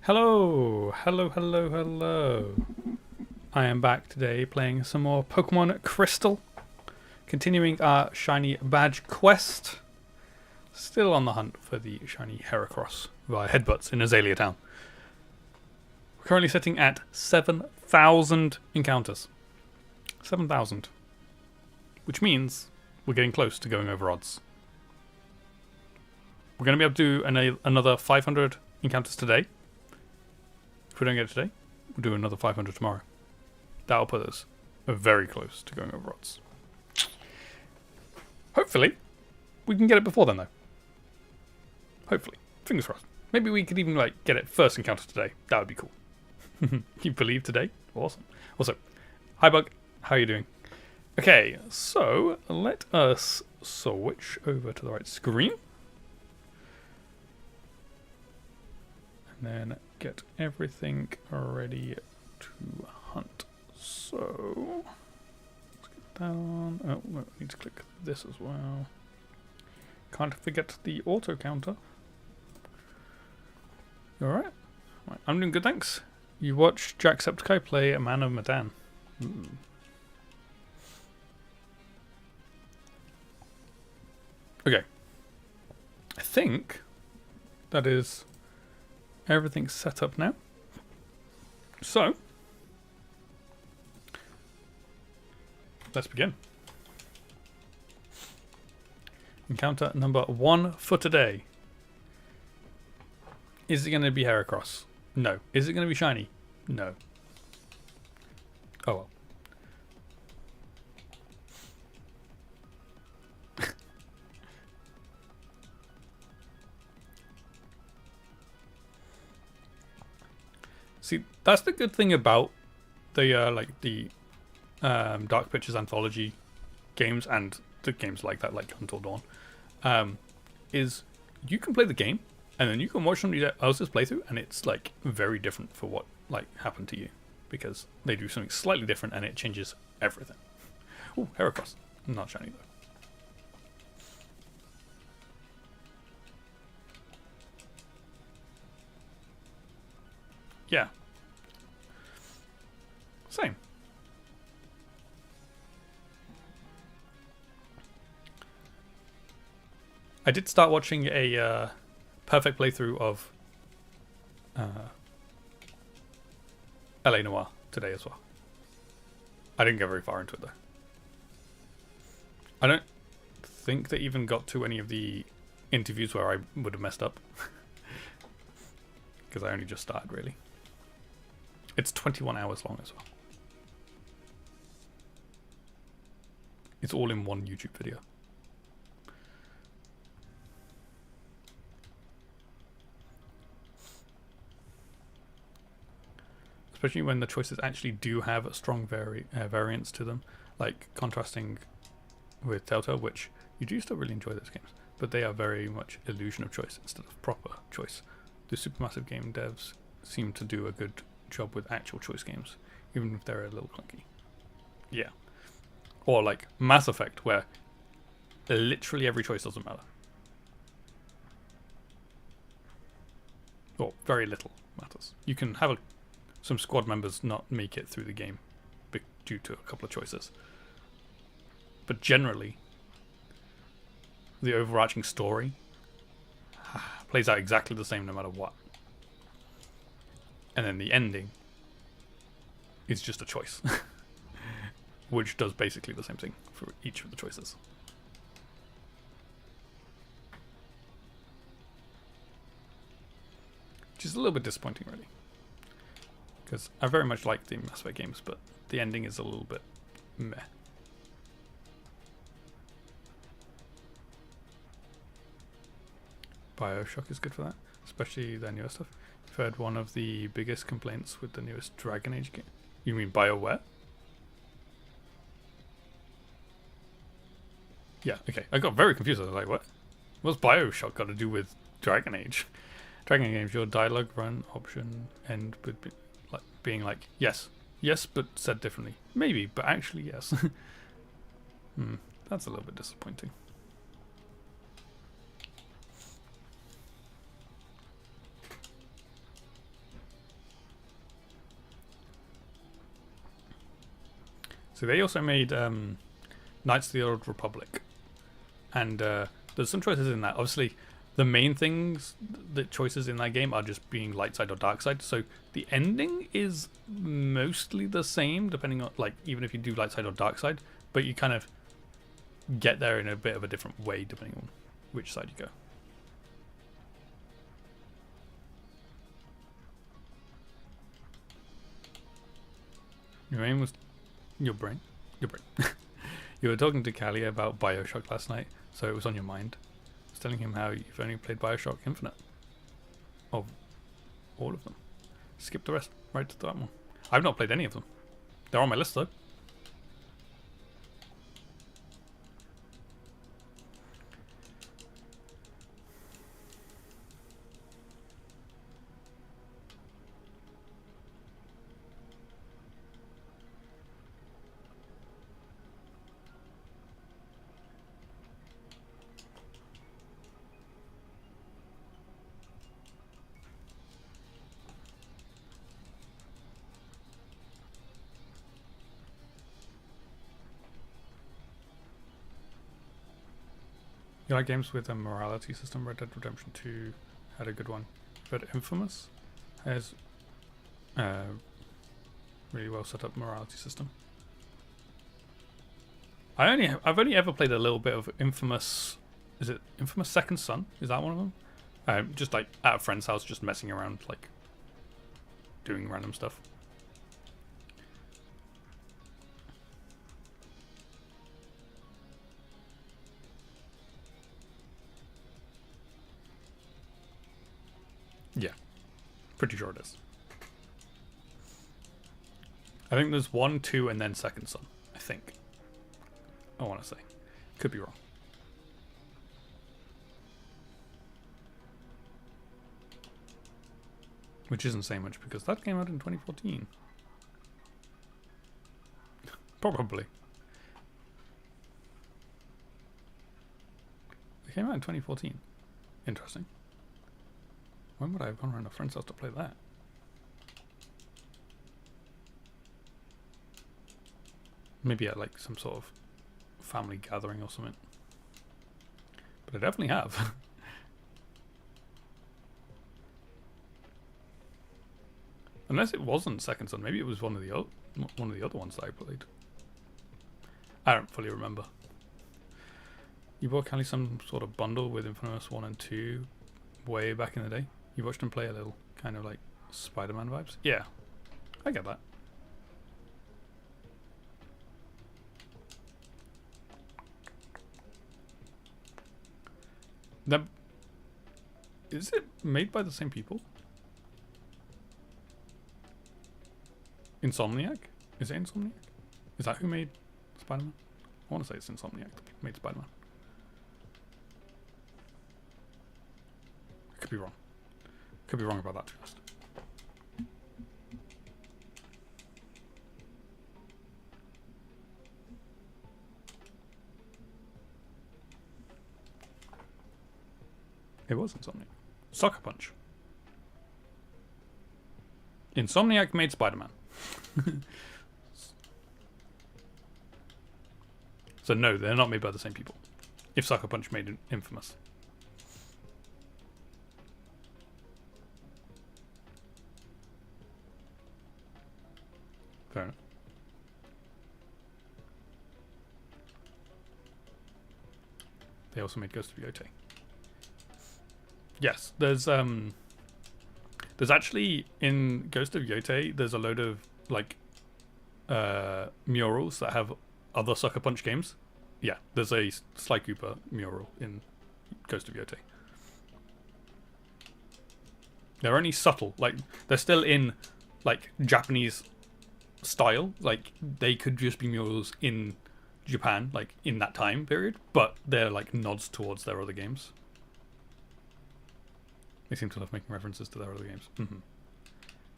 Hello, hello, hello, hello. I am back today playing some more Pokemon Crystal. Continuing our shiny badge quest. Still on the hunt for the shiny Heracross via Headbutts in Azalea Town. We're currently sitting at 7,000 encounters. 7,000. Which means we're getting close to going over odds. We're going to be able to do another 500 encounters today. If we don't get it today, we'll do another 500 tomorrow. That'll put us very close to going over odds. Hopefully, we can get it before then, though. Hopefully. Fingers crossed. Maybe we could even get it first encounter today. That would be cool. You believe today? Awesome. Also, hi Bug. How are you doing? Okay, so let us switch over to the right screen. And then get everything ready to hunt. So let's get that on. Oh, I need to click this as well. Can't forget the auto counter. You alright? Right, I'm doing good, thanks. You watched Jacksepticeye play a Man of Medan. Ooh. Okay. I think that is everything's set up now. So, let's begin. Encounter number 1 for today. Is it going to be Heracross? No. Is it going to be shiny? No. Oh well. See, that's the good thing about the Dark Pictures anthology games and the games like that, like Until Dawn, is you can play the game and then you can watch somebody else's playthrough, and it's very different for what happened to you because they do something slightly different and it changes everything. Ooh, Heracross, not shiny though. Yeah. Same. I did start watching a perfect playthrough of LA Noire today as well. I didn't get very far into it though. I don't think they even got to any of the interviews where I would have messed up. Because I only just started, really. It's 21 hours long as well. It's all in one YouTube video. Especially when the choices actually do have a strong variance to them, like contrasting with Telltale, which you do still really enjoy those games, but they are very much illusion of choice instead of proper choice. The Supermassive game devs seem to do a good job with actual choice games, even if they're a little clunky. Yeah. Or like Mass Effect, where literally every choice doesn't matter. Or very little matters. You can have some squad members not make it through the game due to a couple of choices. But generally, the overarching story plays out exactly the same no matter what. And then the ending is just a choice. Which does basically the same thing for each of the choices. Which is a little bit disappointing, really. Because I very much like the Mass Effect games, but the ending is a little bit meh. BioShock is good for that, especially their newer stuff. I've heard one of the biggest complaints with the newest Dragon Age game. You mean BioWare? Yeah, okay. I got very confused. I was like, what? What's BioShock got to do with Dragon Age? Dragon Age games, your dialogue run option end with being like, yes, but said differently. Maybe, but actually yes. That's a little bit disappointing. So they also made Knights of the Old Republic, and there's some choices in that. Obviously, the main things, the choices in that game are just being light side or dark side. So the ending is mostly the same, depending on, like, even if you do light side or dark side, but you kind of get there in a bit of a different way depending on which side you go. Your aim was your brain. You were talking to Callie about Bioshock last night, so it was on your mind. I was telling him how you've only played Bioshock Infinite. Of all of them. Skip the rest, right to that one. I've not played any of them. They're on my list though. You like games with a morality system? Red Dead Redemption 2 had a good one. But Infamous has a really well set up morality system. I've only ever played a little bit of Infamous. Is it Infamous Second Son? Is that one of them? Just like at a friend's house, just messing around, like doing random stuff. Yeah, pretty sure it is. I think there's 1, 2, and then Second Son. I think. I want to say. Could be wrong. Which isn't saying much because that came out in 2014. Probably. It came out in 2014. Interesting. When would I have gone around a friend's house to play that? Maybe at like some sort of family gathering or something. But I definitely have. Unless it wasn't Second Son, maybe it was one of the other ones that I played. I don't fully remember. You bought Callie some sort of bundle with Infamous 1 and 2 way back in the day. You watched him play a little, kind of like Spider-Man vibes. Yeah, I get that. Is it made by the same people? Insomniac? Is it Insomniac? Is that who made Spider-Man? I want to say it's Insomniac that made Spider-Man. I could be wrong. Could be wrong about that, to be honest. It was Insomniac. Sucker Punch. Insomniac made Spider-Man. So no, they're not made by the same people. If Sucker Punch made Infamous. Fair enough. They also made Ghost of Yotei. Yes, there's actually in Ghost of Yotei there's a load of like murals that have other Sucker Punch games. Yeah, there's a Sly Cooper mural in Ghost of Yotei. They're only subtle, like they're still in like Japanese style. Like they could just be murals in Japan, like in that time period, but they're like nods towards their other games. They seem to love making references to their other games.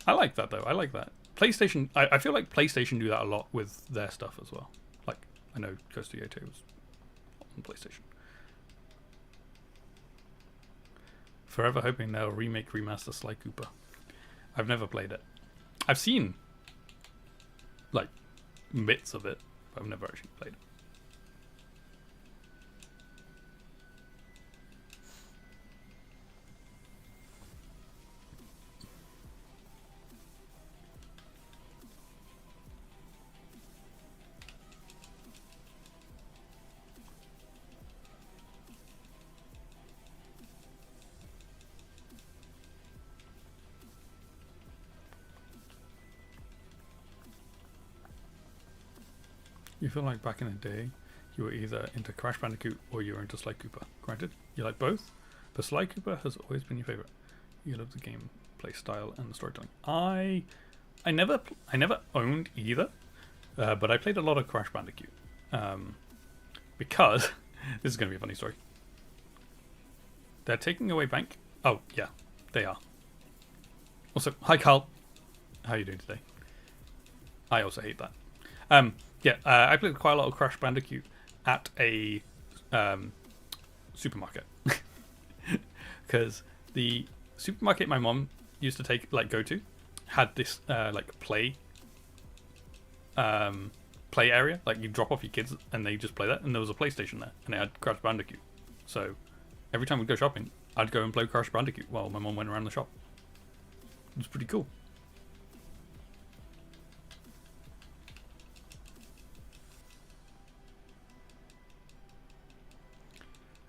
I like that though. I like that. PlayStation. I feel like PlayStation do that a lot with their stuff as well. Like I know Ghost of Yotei was on PlayStation. Forever hoping they'll remaster Sly Cooper. I've never played it. I've seen like bits of it, but I've never actually played it. You feel like back in the day, you were either into Crash Bandicoot or you were into Sly Cooper. Granted, you like both, but Sly Cooper has always been your favorite. You love the gameplay style and the storytelling. I never owned either, but I played a lot of Crash Bandicoot because this is going to be a funny story. They're taking away Bank. Oh yeah, they are. Also, hi Carl, how are you doing today? I also hate that. Yeah, I played quite a lot of Crash Bandicoot at a supermarket because the supermarket my mom used to go to had this like play area. Like you drop off your kids and they just play that, and there was a PlayStation there, and it had Crash Bandicoot. So every time we'd go shopping, I'd go and play Crash Bandicoot while my mom went around the shop. It was pretty cool.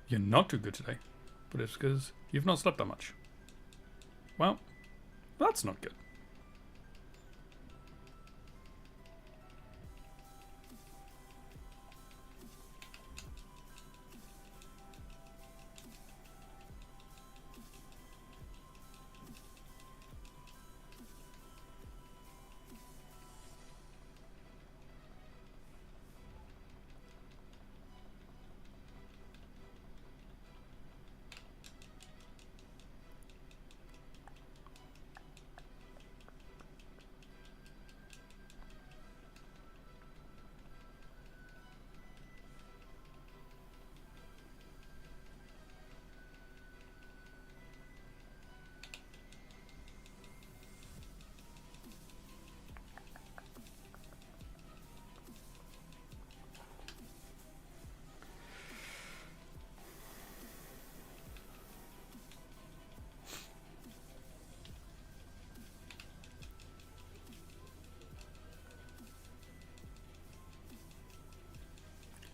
You're not too good today, but it's because you've not slept that much. Well, that's not good.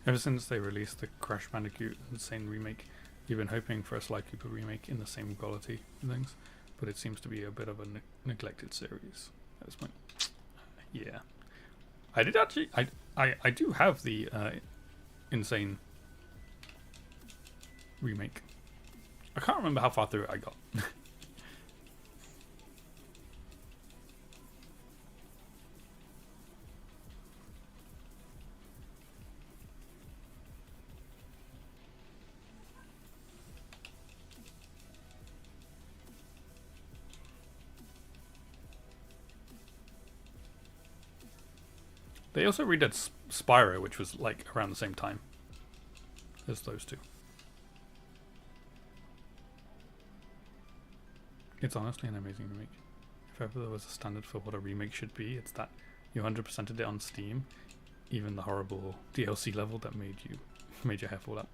Ever since they released the Crash Bandicoot Insane remake, you've been hoping for a Sly Cooper remake in the same quality and things, but it seems to be a bit of a neglected series at this point. Yeah, I did actually. I do have the Insane remake. I can't remember how far through it I got. They also redid Spyro, which was like around the same time as those two. It's honestly an amazing remake. If ever there was a standard for what a remake should be, it's that you 100%ed it on Steam, even the horrible DLC level that made your hair fall out.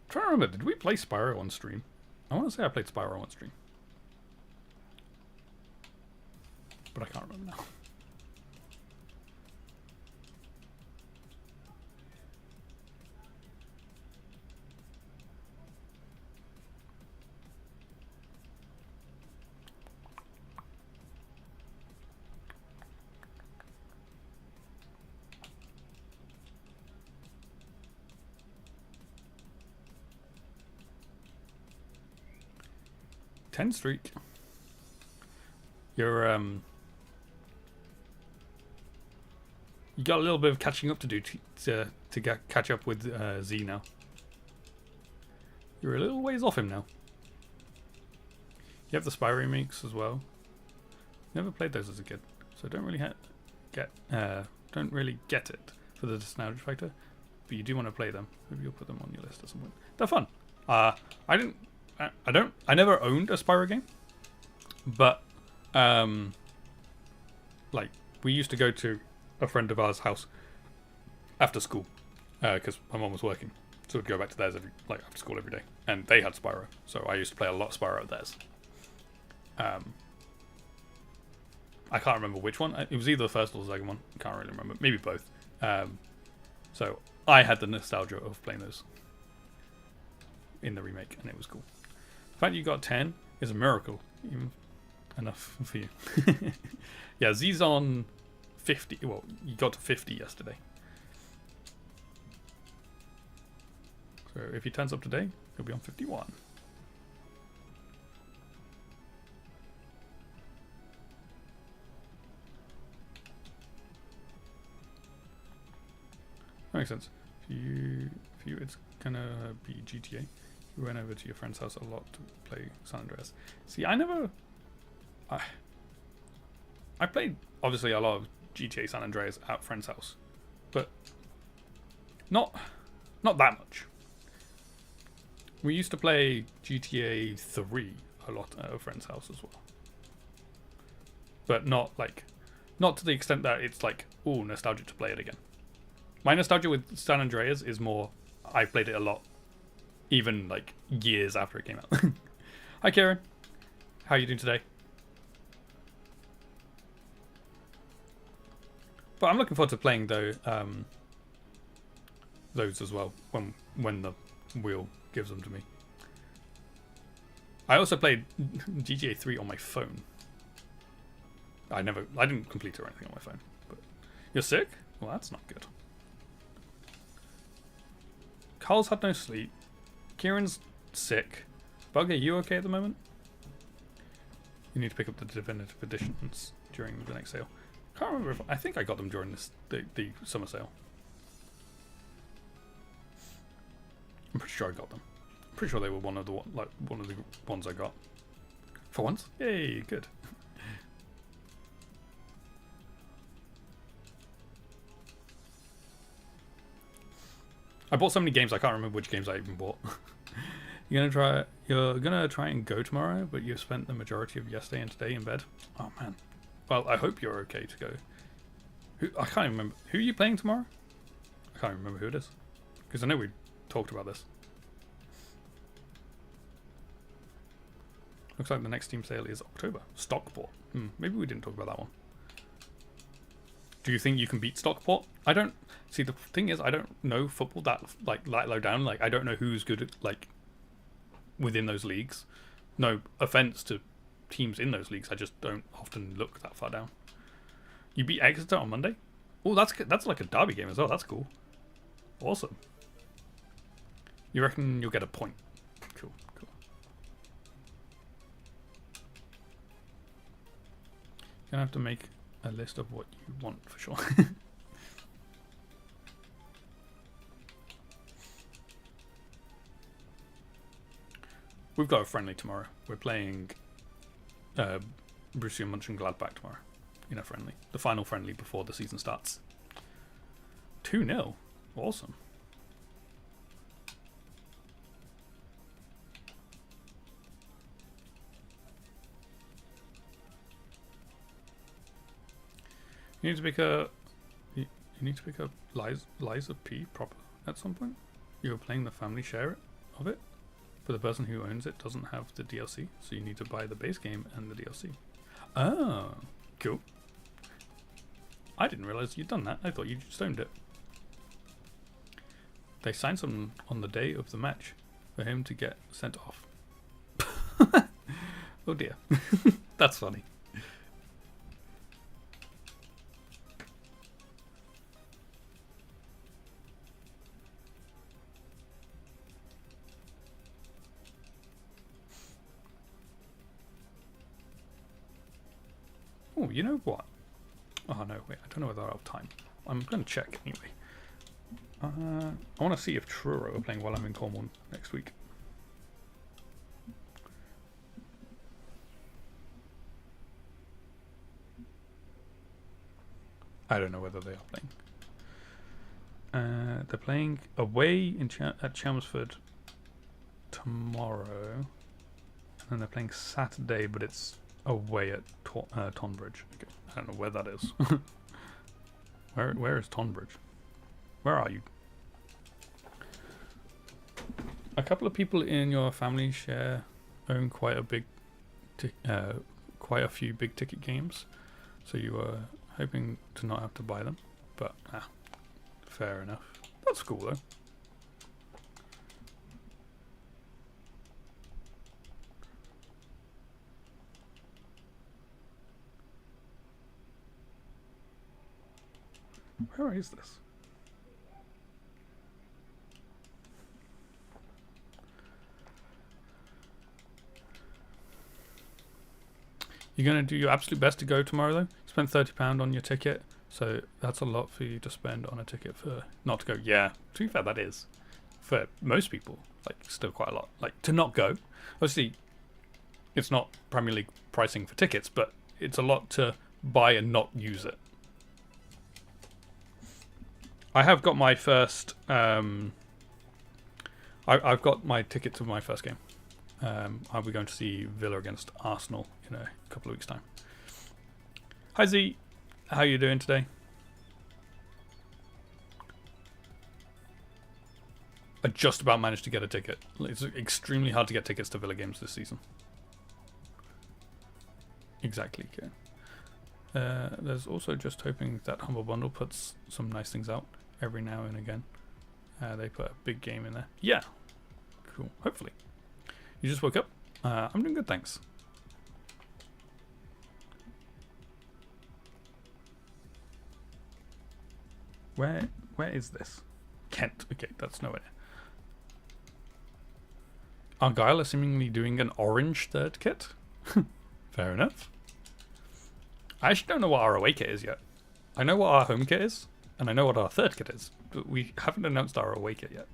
Trying to remember, did we play Spyro on stream? I want to say I played Spyro on stream, but I can't remember now. Ten streak. You're you got a little bit of catching up to do to catch up with Z now. You're a little ways off him now. You have the Spyro remakes as well. Never played those as a kid, so don't really get it for the nostalgia factor. But you do want to play them. Maybe you'll put them on your list at some point. They're fun. I never owned a Spyro game. But like we used to go to a friend of ours' house after school because my mum was working, so we'd go back to theirs after school every day, and they had Spyro, so I used to play a lot of Spyro at theirs. I can't remember which one. It was either the first or the second one. I can't really remember. Maybe both. So I had the nostalgia of playing those in the remake, and it was cool. The fact you got 10 is a miracle. Even enough for you. Yeah, Z's on 50. Well, you got to 50 yesterday. So if he turns up today, he'll be on 51. That makes sense. For you, it's gonna be GTA. You went over to your friend's house a lot to play San Andreas. See, I played obviously a lot of GTA San Andreas at friend's house, but not that much. We used to play GTA 3 a lot at a friend's house as well, but not to the extent that it's like, ooh, nostalgic to play it again. My nostalgia with San Andreas is more, I played it a lot, even like years after it came out. Hi Karen, how are you doing today? But I'm looking forward to playing those as well when the wheel gives them to me. I also played GTA 3 on my phone. I didn't complete it or anything on my phone. But you're sick? Well, that's not good. Carl's had no sleep. Kieran's sick. Bug, are you okay at the moment? You need to pick up the definitive editions during the next sale. Can't remember if I think I got them during the summer sale. I'm pretty sure I got them. I'm pretty sure they were one of the ones I got. For once, yay, good. I bought so many games I can't remember which games I even bought. You're gonna try and go tomorrow, but you've spent the majority of yesterday and today in bed. Oh man. Well, I hope you're okay to go. I can't even remember. Who are you playing tomorrow? I can't even remember who it is. Because I know we talked about this. Looks like the next Steam sale is October. Stockport. Maybe we didn't talk about that one. Do you think you can beat Stockport? I don't. See, the thing is, I don't know football that low down. Like, I don't know who's good at, within those leagues. No offense to teams in those leagues. I just don't often look that far down. You beat Exeter on Monday? Oh, that's like a derby game as well. That's cool. Awesome. You reckon you'll get a point? Cool. You're gonna have to make a list of what you want for sure. We've got a friendly tomorrow. We're playing Borussia Mönchengladbach tomorrow in a friendly. The final friendly before the season starts. 2-0. Awesome. You need to pick up Liza P proper at some point. You're playing the family share of it, but the person who owns it doesn't have the DLC, so you need to buy the base game and the DLC. Oh, cool. I didn't realize you'd done that. I thought you just owned it. They signed someone on the day of the match for him to get sent off. Oh dear. That's funny. Oh, you know what? Oh no, wait, I don't know whether I have time. I'm going to check anyway. I want to see if Truro are playing while I'm in Cornwall next week. I don't know whether they are playing. They're playing away at Chelmsford tomorrow. And then they're playing Saturday, but it's away at Tonbridge. Okay. I don't know where that is. Where is Tonbridge? Where are you? A couple of people in your family own quite a few big ticket games, so you were hoping to not have to buy them, but fair enough. That's cool though. Where is this? You're going to do your absolute best to go tomorrow though? Spend £30 on your ticket, so that's a lot for you to spend on a ticket for not to go. Yeah, to be fair, that is. For most people, like, still quite a lot. Like, to not go. Obviously, it's not Premier League pricing for tickets, but it's a lot to buy and not use it. I have got my first... I've got my ticket to my first game. I'll be going to see Villa against Arsenal in a couple of weeks' time. Hi Z, how are you doing today? I just about managed to get a ticket. It's extremely hard to get tickets to Villa games this season. Exactly. Okay. There's also just hoping that Humble Bundle puts some nice things out every now and again. They put a big game in there. Yeah. Cool. Hopefully. You just woke up? I'm doing good, thanks. Where is this? Kent. Okay, that's nowhere. Argyle is seemingly doing an orange third kit. Fair enough. I actually don't know what our away kit is yet. I know what our home kit is, and I know what our third kit is, but we haven't announced our away kit yet.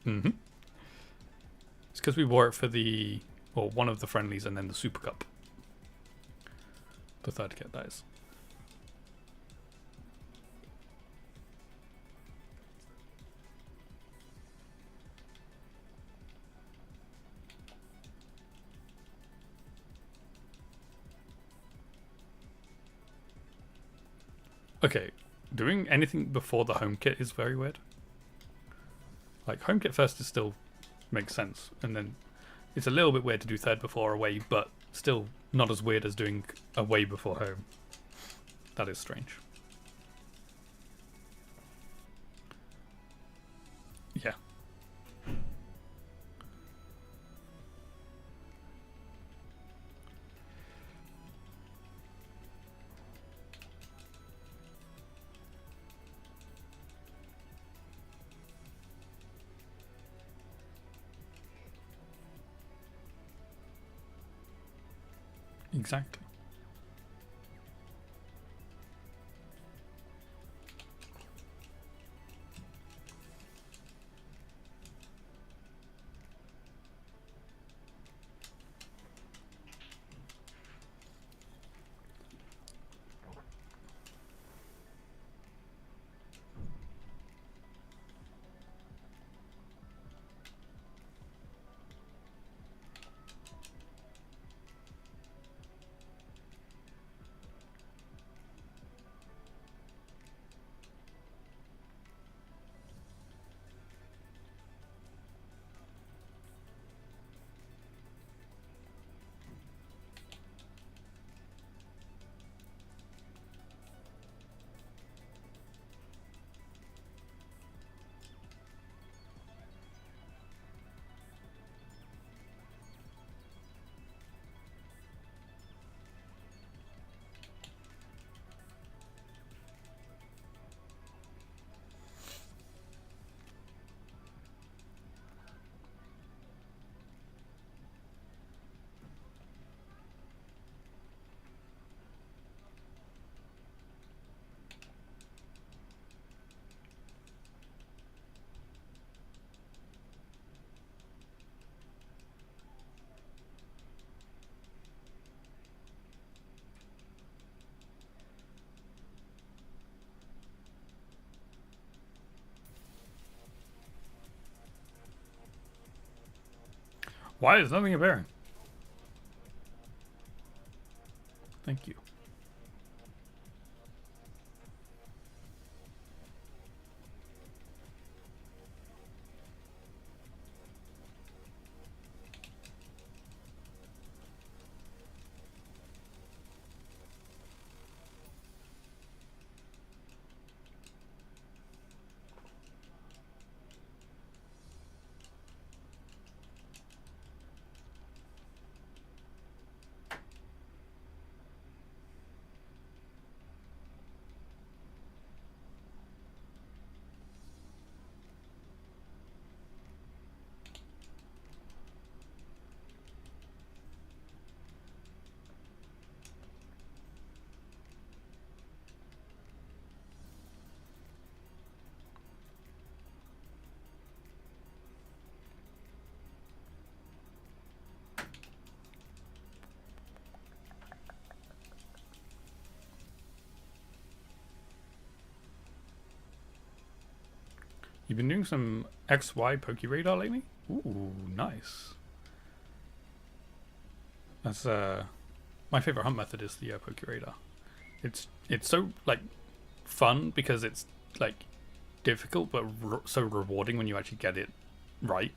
Mm-hmm. It's because we wore it for one of the friendlies and then the Super Cup. The third kit, that is. Okay, doing anything before the home kit is very weird. Like, home kit first is still makes sense, and then it's a little bit weird to do third before away, but still not as weird as doing away before home. That is strange. Yeah. Exactly. Why is nothing appearing? Thank you. You've been doing some XY Pokeradar lately? Ooh, nice. That's my favorite hunt method is the Pokeradar. It's so like fun because it's like difficult but so rewarding when you actually get it right.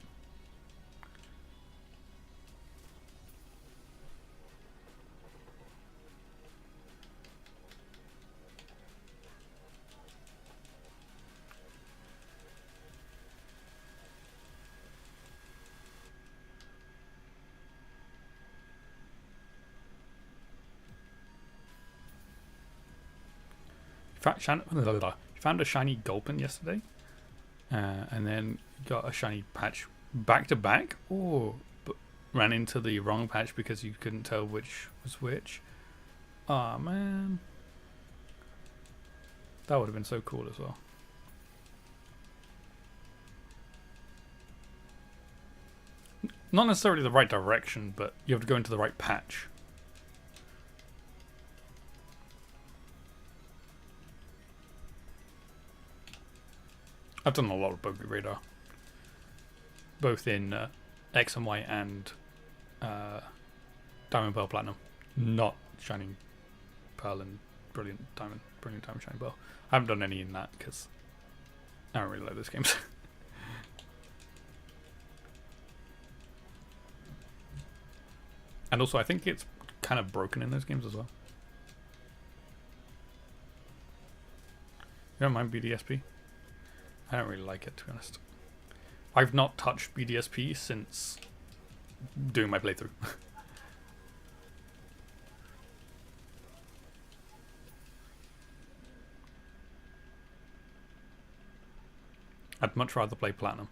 Found a shiny Gulpin yesterday, and then got a shiny patch back to back. Or but ran into the wrong patch because you couldn't tell which was which. Ah, man, that would have been so cool as well. Not necessarily the right direction, but you have to go into the right patch. I've done a lot of Pokeradar, both in X and Y and Diamond, Pearl, Platinum. Not Shining Pearl and Brilliant Diamond, Shining Pearl. I haven't done any in that because I don't really like those games. And also, I think it's kind of broken in those games as well. You don't mind BDSP? I don't really like it, to be honest. I've not touched BDSP since doing my playthrough. I'd much rather play Platinum.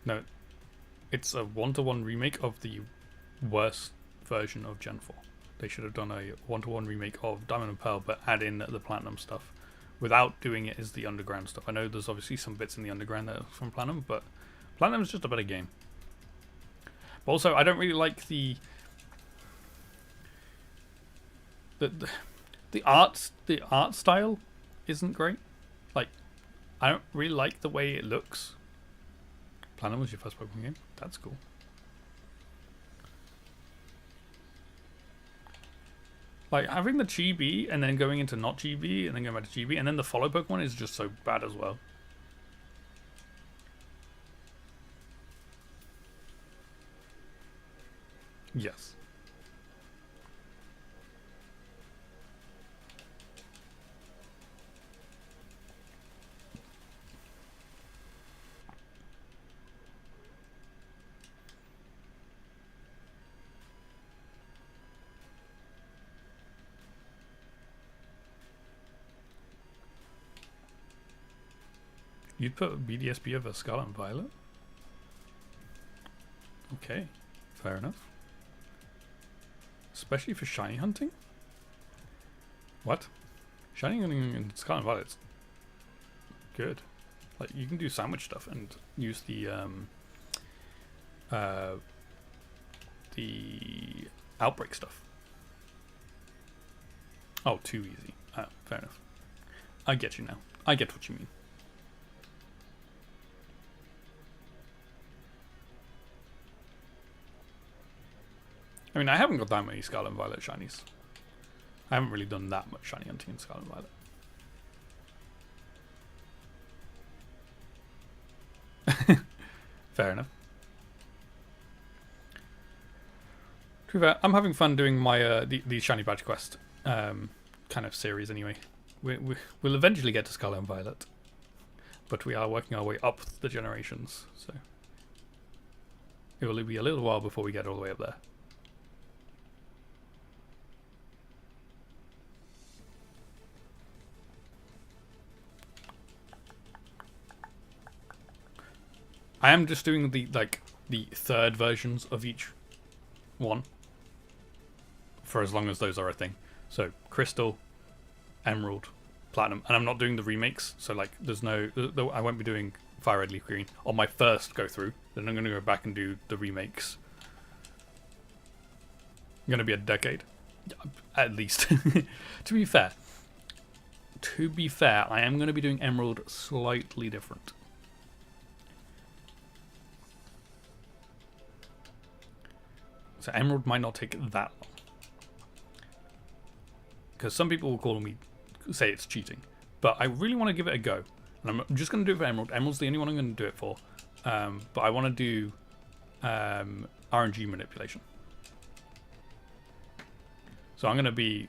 No, it's a one-to-one remake of the worst version of Gen 4. They should have done a one-to-one remake of Diamond and Pearl, but add in the Platinum stuff without doing it as the Underground stuff. I know there's obviously some bits in the Underground that are from Platinum, but Platinum is just a better game. But also, I don't really like the art style isn't great. Like, I don't really like the way it looks. Platinum was your first Pokemon game? That's cool. Like, having the Chibi and then going into not Chibi and then going back to Chibi and then the follow Pokemon is just so bad as well. Yes. You'd put BDSP over Scarlet and Violet? Okay, fair enough. Especially for shiny hunting? What? Shiny hunting in Scarlet and Violet's good. Like, you can do sandwich stuff and use the outbreak stuff. Oh, too easy. Oh, fair enough. I get you now. I get what you mean. I mean, I haven't got that many Scarlet and Violet shinies. I haven't really done that much shiny hunting in Scarlet and Violet. Fair enough. To be fair, I'm having fun doing my the shiny badge quest kind of series anyway. We'll eventually get to Scarlet and Violet, but we are working our way up the generations, so it will be a little while before we get all the way up there. I am just doing the third versions of each one for as long as those are a thing. So Crystal, Emerald, Platinum, and I'm not doing the remakes. So like, there's no, I won't be doing Fire Red, Leaf Green on my first go through. Then I'm going to go back and do the remakes. Going to be a decade, at least. To be fair, I am going to be doing Emerald slightly different. So Emerald might not take that long. Because some people will call me, say it's cheating. But I really want to give it a go. And I'm just going to do it for Emerald. Emerald's the only one I'm going to do it for. But I want to do RNG manipulation. So I'm going to be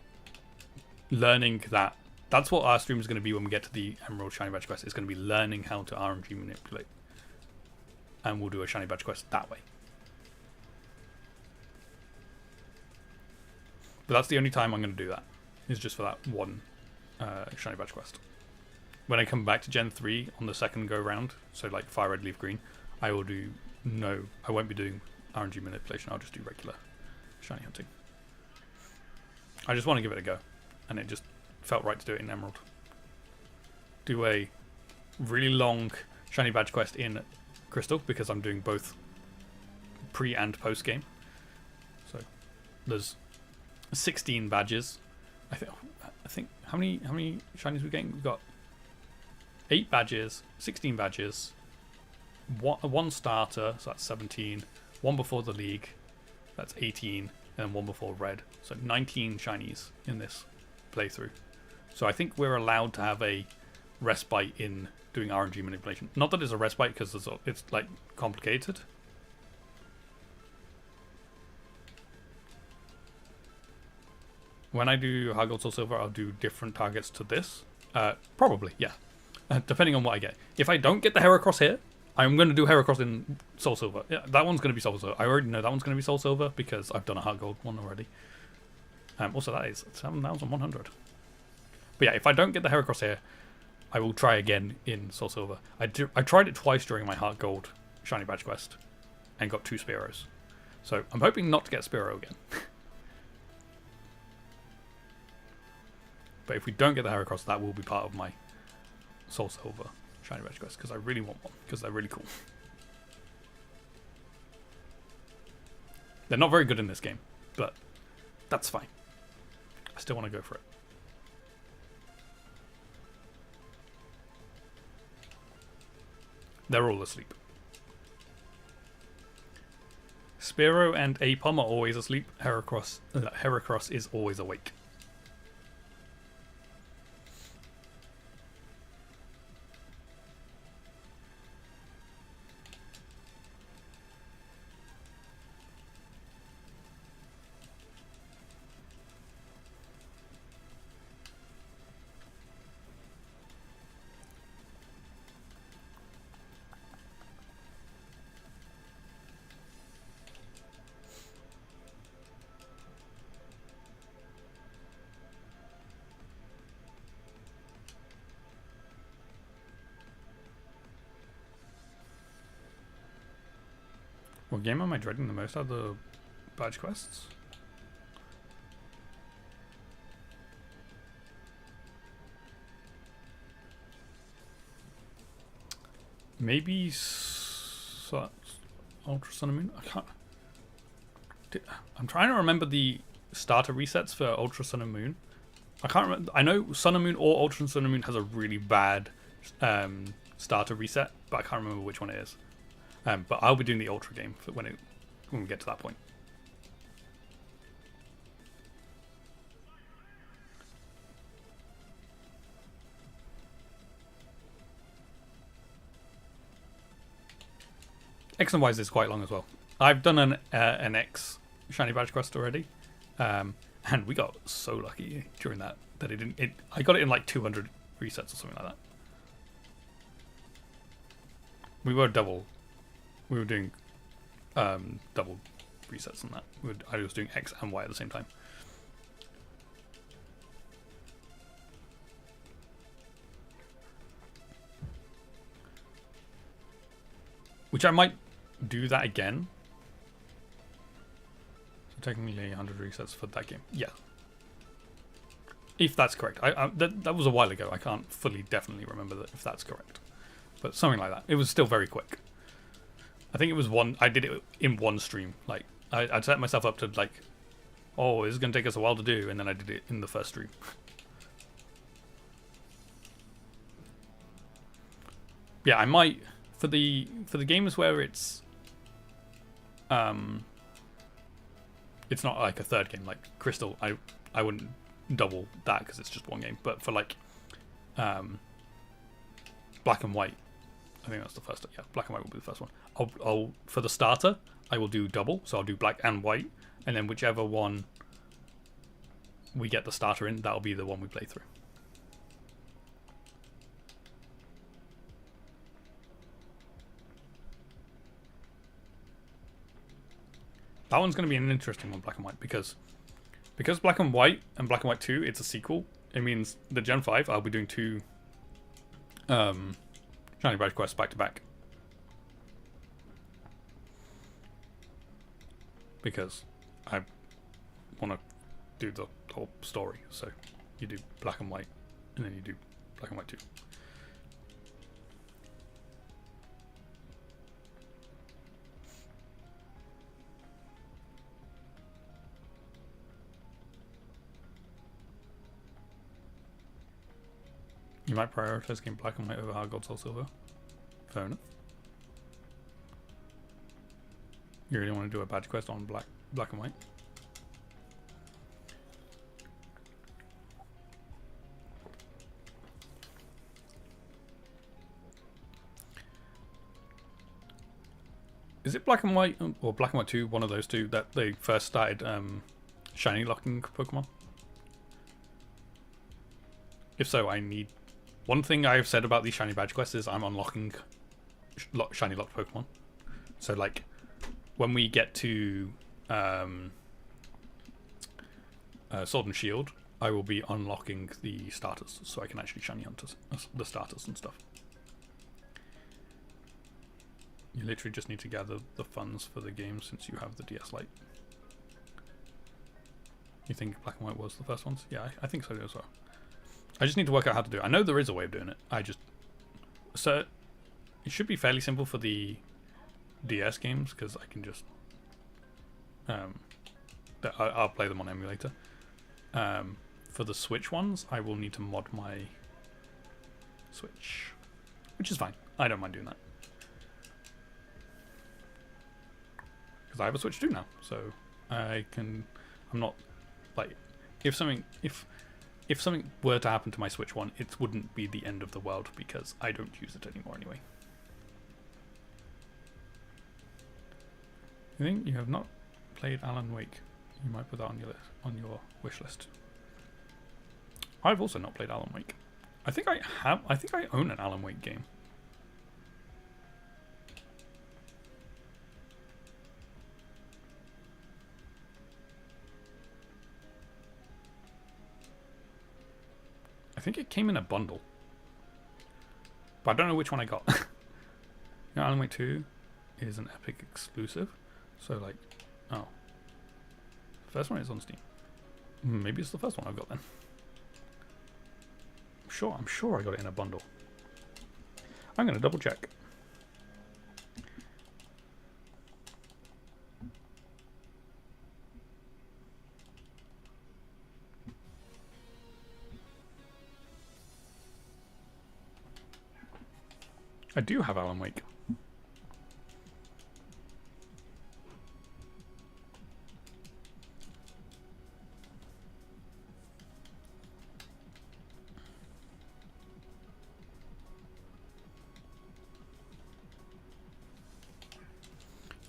learning that. That's what our stream is going to be when we get to the Emerald Shiny Badge Quest. It's going to be learning how to RNG manipulate. And we'll do a Shiny Badge Quest that way. But that's the only time I'm going to do that. Is just for that one Shiny Badge Quest. When I come back to Gen 3 on the second go round, so like Fire Red, Leaf Green, I will do I won't be doing RNG manipulation. I'll just do regular shiny hunting. I just want to give it a go, and it just felt right to do it in Emerald. Do a really long Shiny Badge Quest in Crystal because I'm doing both pre and post game. So there's 16 badges. I think how many shinies we getting? We've got 8 badges, 16 badges, one starter, so that's 17. One before the league, that's 18, and one before red. So 19 shinies in this playthrough. So I think we're allowed to have a respite in doing RNG manipulation. Not that it's a respite because it's like complicated. When I do Hard Gold Soul Silver, I'll do different targets to this. Probably, yeah. Depending on what I get. If I don't get the Heracross here, I'm going to do Heracross in Soul Silver. Yeah, that one's going to be Soul Silver. I already know that one's going to be Soul Silver because I've done a Hard Gold one already. Also, that is 7,100. But yeah, if I don't get the Heracross here, I will try again in Soul Silver. I tried it twice during my Heart Gold Shiny Badge Quest and got 2 Spearows. So I'm hoping not to get Spearow again. But if we don't get the Heracross, that will be part of my Soul Silver Shiny Badge Quest because I really want one because they're really cool. They're not very good in this game, but that's fine. I still want to go for it. They're all asleep. Spearow and Apom are always asleep. Heracross is always awake. What game am I dreading the most out of the badge quests? Maybe Ultra Sun and Moon? I can't. I'm trying to remember the starter resets for Ultra Sun and Moon. I can't remember. I know Sun and Moon or Ultra Sun and Moon has a really bad starter reset, but I can't remember which one it is. But I'll be doing the Ultra game for when we get to that point. X and Y's is quite long as well. I've done an X shiny badge quest already, and we got so lucky during that it didn't. I got it in like 200 resets or something like that. We were doing double resets on that. I was doing X and Y at the same time. Which I might do that again. So technically 100 resets for that game. Yeah. If that's correct. That was a while ago. I can't fully definitely remember that if that's correct. But something like that. It was still very quick. I think it was I did it in one stream. Like, I'd set myself up to like, oh, this is going to take us a while to do. And then I did it in the first stream. Yeah, I might... For the games where it's not like a third game like Crystal, I wouldn't double that because it's just one game. But for like Black and White, I think that's the first. Yeah, Black and White will be the first one. I'll for the starter, I will do double, so I'll do Black and White, and then whichever one we get the starter in, that'll be the one we play through. That one's going to be an interesting one, Black and White, because Black and White and Black and White 2, it's a sequel. It means the Gen 5, I'll be doing 2 Shiny Badge quests back to back. Because I want to do the whole story. So you do Black and White, and then you do Black and White 2. You might prioritize game Black and White over Hard Gold Soul Silver. Fair enough. You really want to do a badge quest on Black and White? Is it Black and White or Black and White 2, one of those two, that they first started shiny locking Pokemon? If so, I need... One thing I've said about these shiny badge quests is I'm unlocking shiny locked Pokemon. So like, when we get to Sword and Shield, I will be unlocking the starters, so I can actually shiny hunt the starters and stuff. You literally just need to gather the funds for the game since you have the DS Lite. You think Black and White was the first ones? Yeah, I think so as well. I just need to work out how to do it. I know there is a way of doing it. So it should be fairly simple for the DS games because I can just I'll play them on emulator. For the Switch ones, I will need to mod my Switch, which is fine. I don't mind doing that because I have a Switch 2 now, so I'm not like if something were to happen to my Switch 1, it wouldn't be the end of the world because I don't use it anymore anyway. You think you have not played Alan Wake? You might put that on your wish list. I've also not played Alan Wake. I think I own an Alan Wake game. I think it came in a bundle, but I don't know which one I got. Now, Alan Wake 2 is an Epic exclusive, so like, oh, the first one is on Steam. Maybe it's the first one I've got then. I'm sure I got it in a bundle. I'm gonna double check. I do have Alan Wake.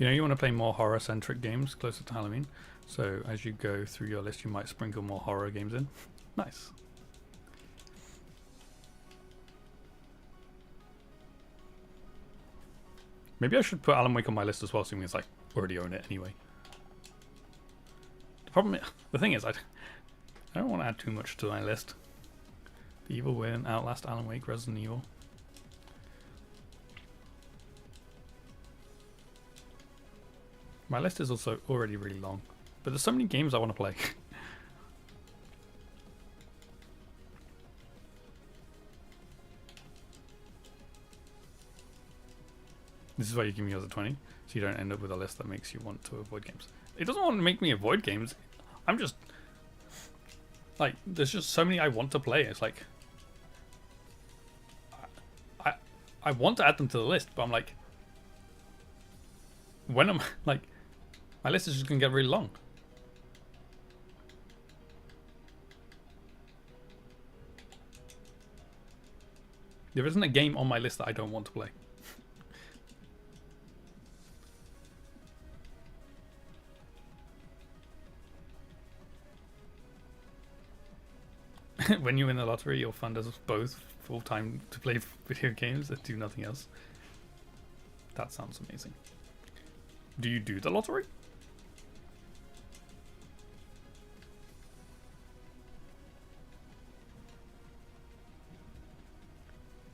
You know, you want to play more horror-centric games closer to Halloween. So as you go through your list, you might sprinkle more horror games in. Nice. Maybe I should put Alan Wake on my list as well, seeing as I already own it anyway. The thing is, I don't want to add too much to my list. The Evil Within, Outlast, Alan Wake, Resident Evil. My list is also already really long, but there's so many games I want to play. This is why you give me yours at 20, so you don't end up with a list that makes you want to avoid games. It doesn't want to make me avoid games. I'm just like, there's just so many I want to play. It's like I want to add them to the list, but I'm like, when I'm like, my list is just gonna get really long. There isn't a game on my list that I don't want to play. When you win the lottery, you'll fund us both full-time to play video games and do nothing else. That sounds amazing. Do you do the lottery?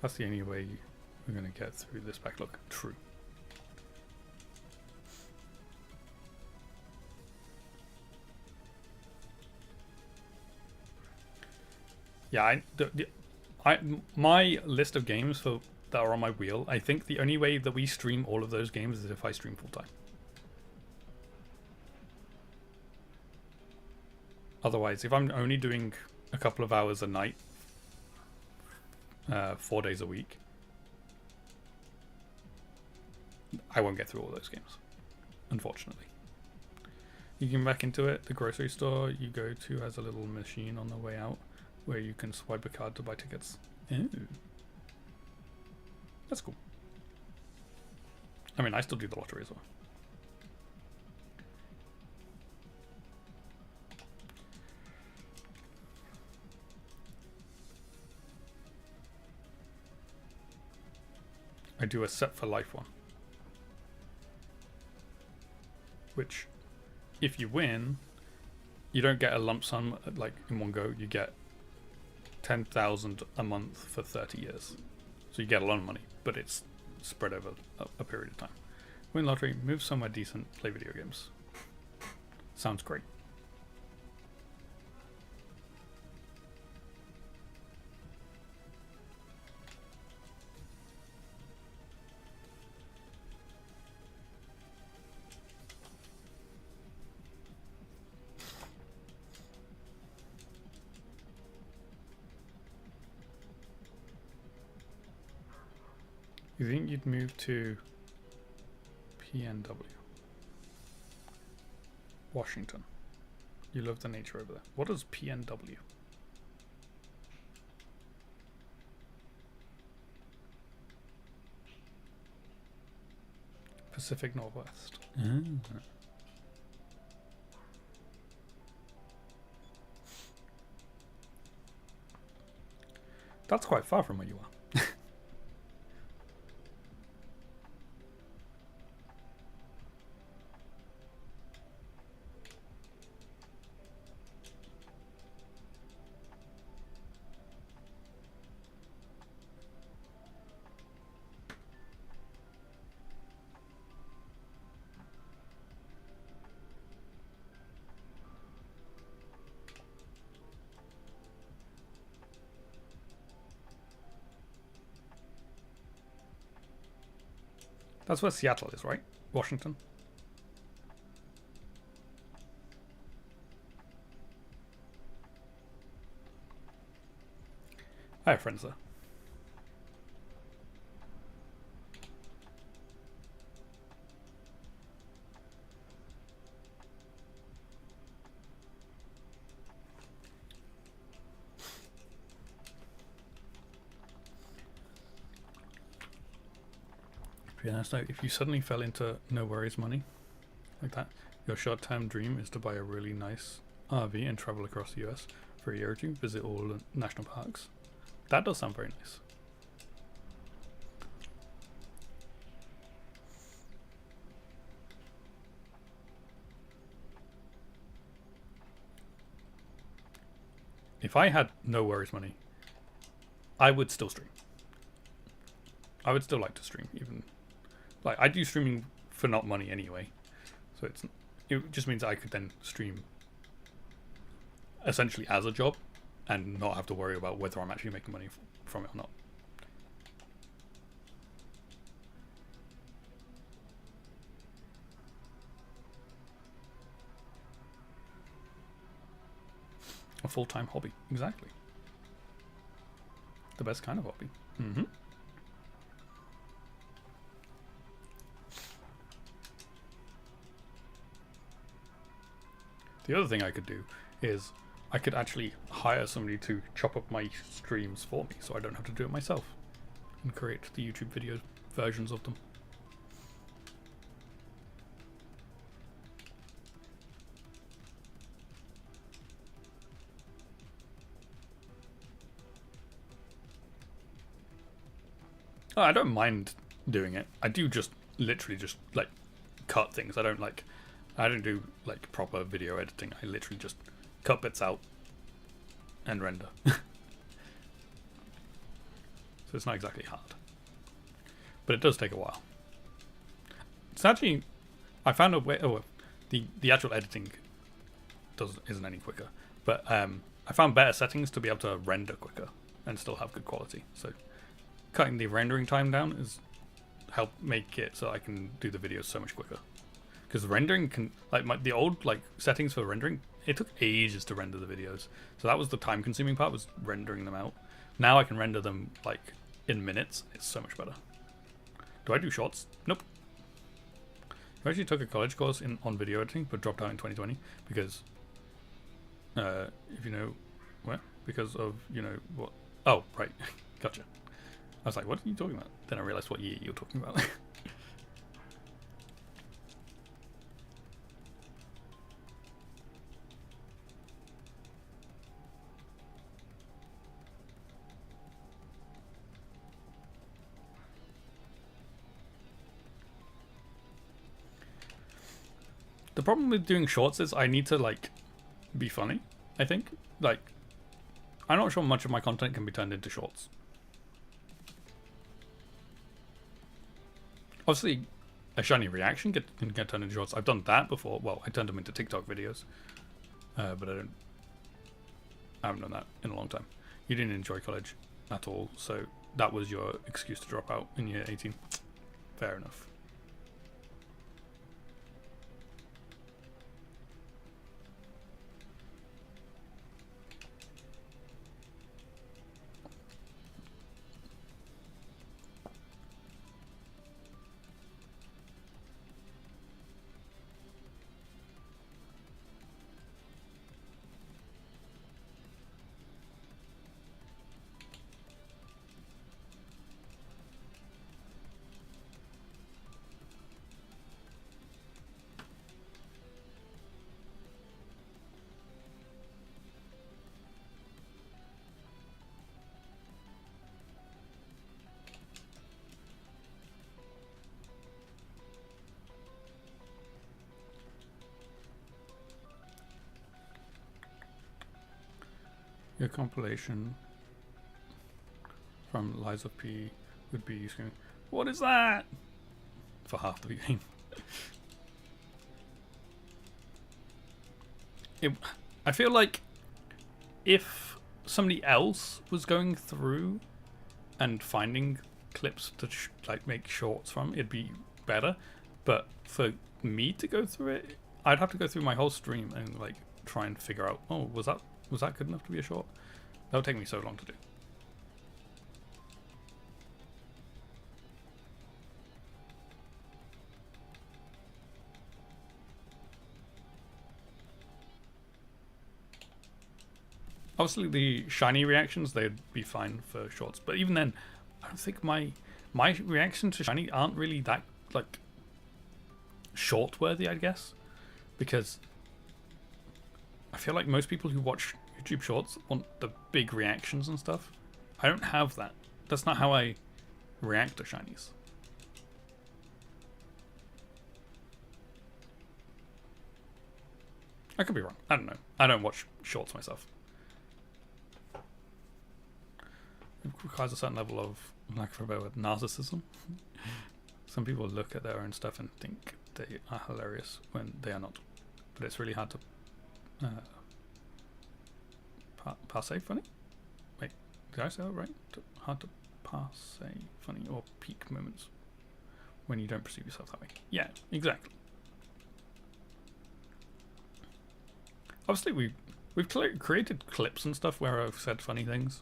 That's the only way we're going to get through this backlog. True. Yeah, my list of games that are on my wheel, I think the only way that we stream all of those games is if I stream full time. Otherwise, if I'm only doing a couple of hours a night, 4 days a week, I won't get through all those games, unfortunately. You get back into it. The grocery store you go to has a little machine on the way out where you can swipe a card to buy tickets. Ooh. That's cool. I mean, I still do the lottery as well. I do a set for life one, which if you win, you don't get a lump sum like in one go. You get 10,000 a month for 30 years. So you get a lot of money, but it's spread over a period of time. Win lottery, move somewhere decent, play video games. Sounds great. You think you'd move to PNW? Washington. You love the nature over there. What is PNW? Pacific Northwest. Mm. That's quite far from where you are. That's where Seattle is, right? Washington. I have friends there. be honest though, if you suddenly fell into no worries money like that, your short-term dream is to buy a really nice RV and travel across the US for a year or two, visit all the national parks. That does sound very nice. If I had no worries money, I would still stream. I would still like to stream, even like I do streaming for not money anyway, so it just means I could then stream essentially as a job and not have to worry about whether I'm actually making money from it or not. A full-time hobby, exactly. The best kind of hobby. Mm-hmm. The other thing I could do is I could actually hire somebody to chop up my streams for me, so I don't have to do it myself, and create the YouTube video versions of them. Oh, I don't mind doing it. I do just literally just like cut things. I don't do like proper video editing. I literally just cut bits out and render. So it's not exactly hard, but it does take a while. It's actually, I found a way. Oh, the actual editing isn't any quicker, but I found better settings to be able to render quicker and still have good quality. So cutting the rendering time down is help make it so I can do the videos so much quicker. Because rendering can, like the old like settings for rendering, it took ages to render the videos. So that was the time consuming part, was rendering them out. Now I can render them like in minutes. It's so much better. Do I do shorts? Nope. I actually took a college course on video editing, but dropped out in 2020 because, if you know, what? Because of, you know, what? Oh, right. Gotcha. I was like, what are you talking about? Then I realized what year you're talking about. The problem with doing shorts is I need to like be funny, I think. Like, I'm not sure much of my content can be turned into shorts. Obviously, a shiny reaction can get turned into shorts. I've done that before. Well, I turned them into TikTok videos, but I haven't done that in a long time. You didn't enjoy college at all, so that was your excuse to drop out in year 18. Fair enough. Your compilation from Liza P would be screaming, "What is that?" for half the game. I feel like if somebody else was going through and finding clips to like make shorts from, it'd be better. But for me to go through it, I'd have to go through my whole stream and like try and figure out, oh, was that good enough to be a short? That would take me so long to do. Obviously the shiny reactions, they'd be fine for shorts, but even then, I don't think my my reactions to shiny aren't really that like short worthy, I guess, because I feel like most people who watch YouTube Shorts want the big reactions and stuff. I don't have that. That's not how I react to shinies. I could be wrong. I don't know. I don't watch shorts myself. It requires a certain level of, lack of a better word, narcissism. Some people look at their own stuff and think they are hilarious when they are not. But it's really hard to passe funny? Wait, did I say that right? Hard to passe funny or peak moments when you don't perceive yourself that way. Yeah, exactly. Obviously, we've created clips and stuff where I've said funny things,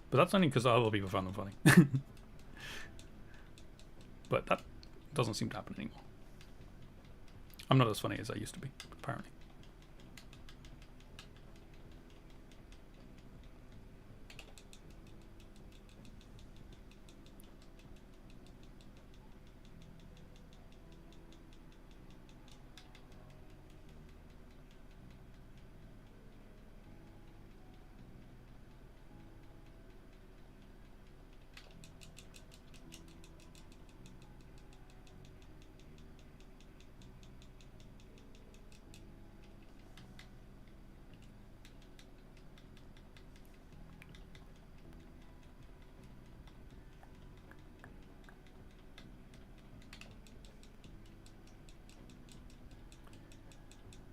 but that's only because other people found them funny. But that doesn't seem to happen anymore. I'm not as funny as I used to be, apparently.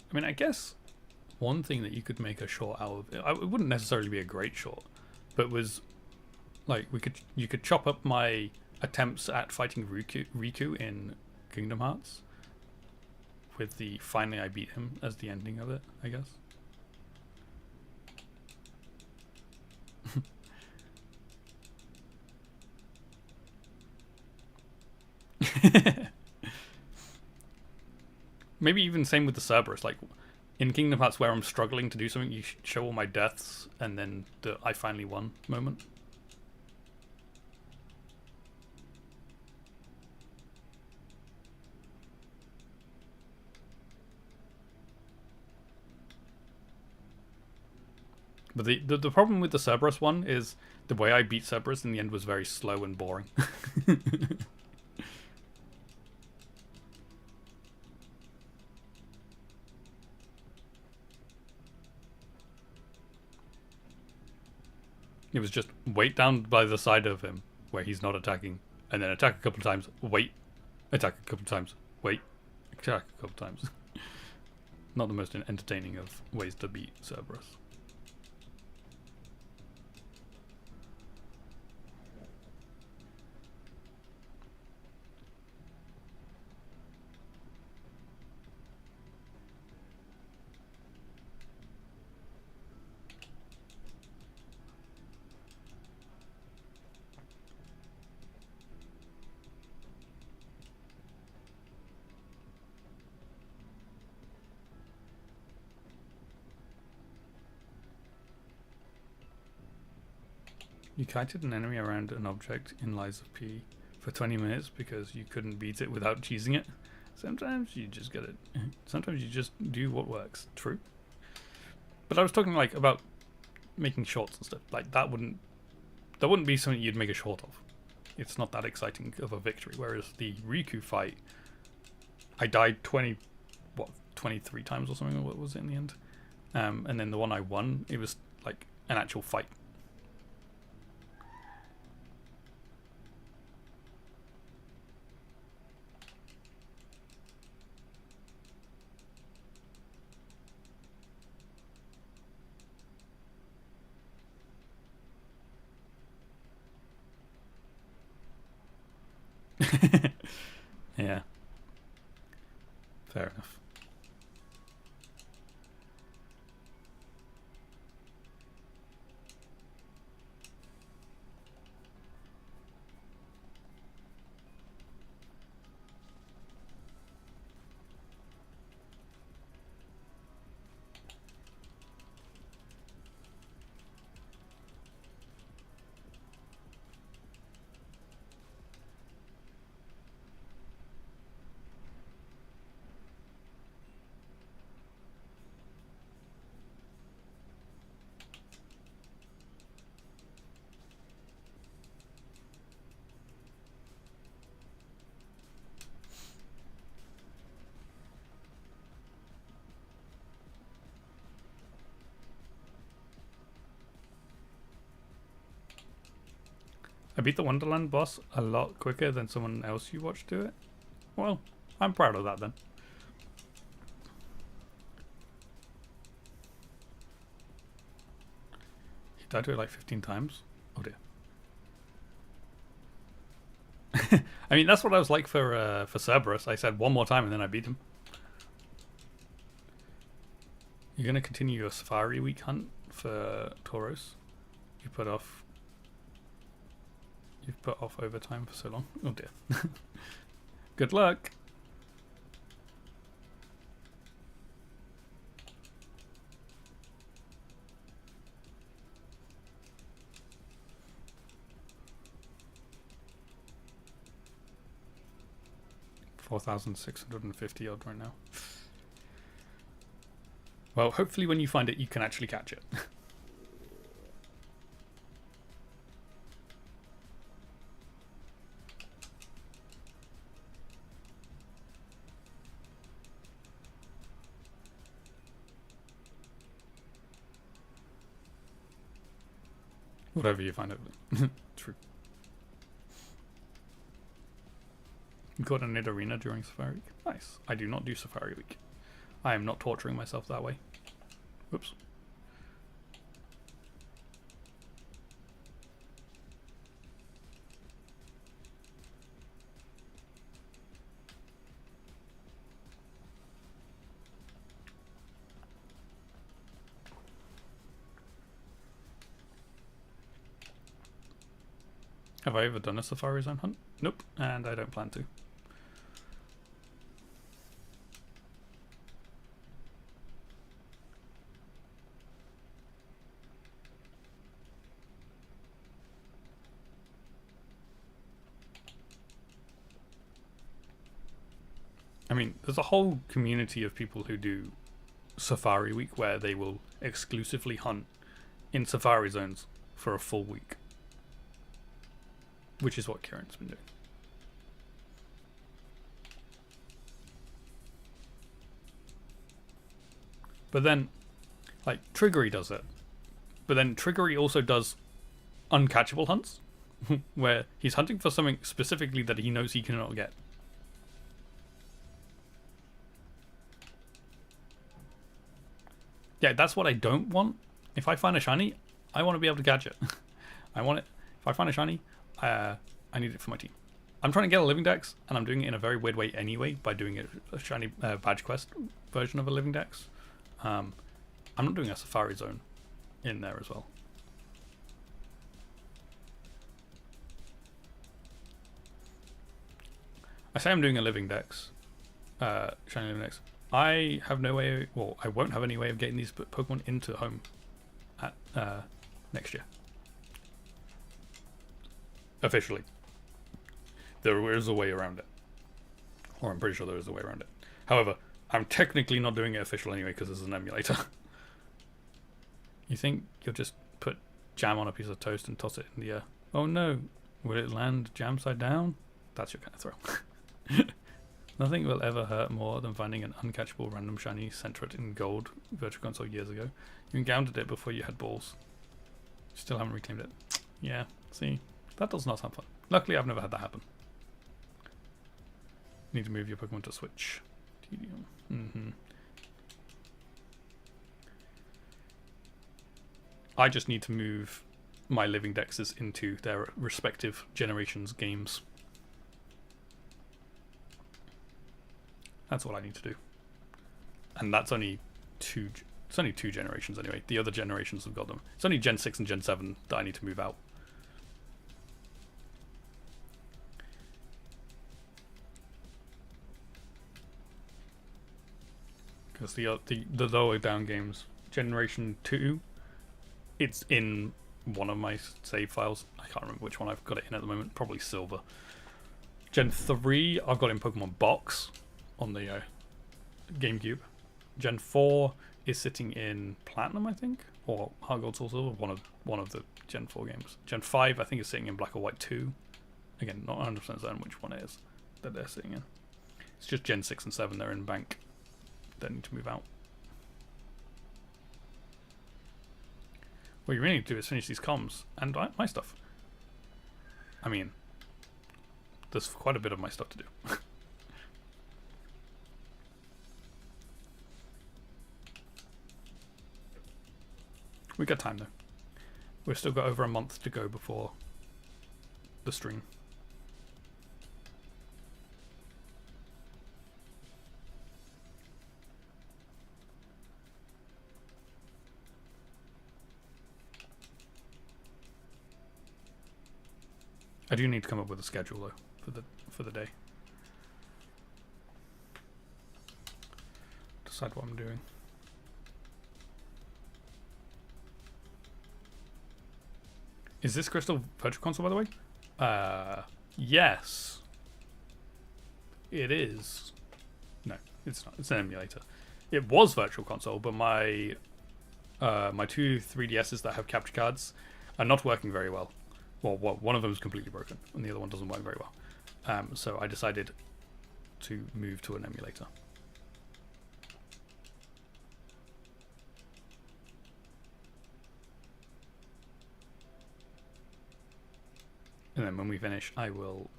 I mean, I guess one thing that you could make a short out of, it wouldn't necessarily be a great short, but was like you could chop up my attempts at fighting Riku in Kingdom Hearts with the finally I beat him as the ending of it, I guess. Maybe even same with the Cerberus, like in Kingdom Hearts where I'm struggling to do something, you show all my deaths and then the I finally won moment. But the problem with the Cerberus one is the way I beat Cerberus in the end was very slow and boring. It was just wait down by the side of him where he's not attacking, and then attack a couple of times, wait, attack a couple of times, wait, attack a couple of times. Not the most entertaining of ways to beat Cerberus. You kited an enemy around an object in Lies of P for 20 minutes because you couldn't beat it without cheesing it. Sometimes you just get it. Sometimes you just do what works. True. But I was talking like about making shorts and stuff. Like that wouldn't be something you'd make a short of. It's not that exciting of a victory. Whereas the Riku fight, I died 23 times or something. What was it in the end? And then the one I won, it was like an actual fight. Yeah. Fair enough. I beat the Wonderland boss a lot quicker than someone else you watched do it. Well, I'm proud of that then. He died to it like 15 times. Oh dear. I mean, that's what I was like for Cerberus. I said one more time and then I beat him. You're gonna continue your Safari Week hunt for Tauros. You've put off overtime for so long. Oh dear. Good luck. $4,650 odd right now. Well, hopefully when you find it, you can actually catch it. Whatever you find it. True. You got an Id Arena during Safari Week? Nice. I do not do Safari Week. I am not torturing myself that way. Whoops. Have I ever done a Safari Zone hunt? Nope, and I don't plan to. I mean, there's a whole community of people who do Safari Week where they will exclusively hunt in Safari Zones for a full week. Which is what Kieran's been doing. But then, like, Triggery does it. But then Triggery also does uncatchable hunts, where he's hunting for something specifically that he knows he cannot get. Yeah, that's what I don't want. If I find a shiny, I want to be able to catch it. I want it. If I find a shiny, I need it for my team. I'm trying to get a living dex, and I'm doing it in a very weird way anyway by doing a shiny badge quest version of a living dex. I'm not doing a Safari Zone in there as well. I say I'm doing a living dex, shiny living dex. I have no way, well, I won't have any way of getting these Pokemon into home at next year. Officially. There is a way around it. Or I'm pretty sure there is a way around it. However, I'm technically not doing it official anyway because this is an emulator. You think you'll just put jam on a piece of toast and toss it in the air? Oh no, will it land jam side down? That's your kind of throw. Nothing will ever hurt more than finding an uncatchable random shiny centered in gold Virtual Console years ago. You encountered it before you had balls. Still haven't reclaimed it. Yeah, see, that does not sound fun. Luckily, I've never had that happen. You need to move your Pokemon to switch. I just need to move my living dexes into their respective generations games. That's all I need to do. And that's only two. It's only 2 generations anyway. The other generations have got them. It's only Gen 6 and Gen 7 that I need to move out. Because the lower down games, Generation 2, it's in one of my save files. I can't remember which one I've got it in at the moment. Probably Silver. Gen 3, I've got in Pokemon Box on the GameCube. Gen 4 is sitting in Platinum, I think, or Heart Gold Soul Silver, one of the Gen 4 games. Gen 5, I think, is sitting in Black or White 2. Again, not 100% certain which one it is that they're sitting in. It's just Gen 6 and 7 they're in bank. They need to move out. What you really need to do is finish these comms and my stuff. I mean, there's quite a bit of my stuff to do. We got time though. We've still got over a month to go before the stream. I do need to come up with a schedule though for the day. Decide what I'm doing. Is this Crystal Virtual Console, by the way? Yes. It is. No, it's not. It's an emulator. It was Virtual Console, but my my two 3DSs that have capture cards are not working very well. Well, one of them is completely broken, and the other one doesn't work very well. So I decided to move to an emulator. And then when we finish, I will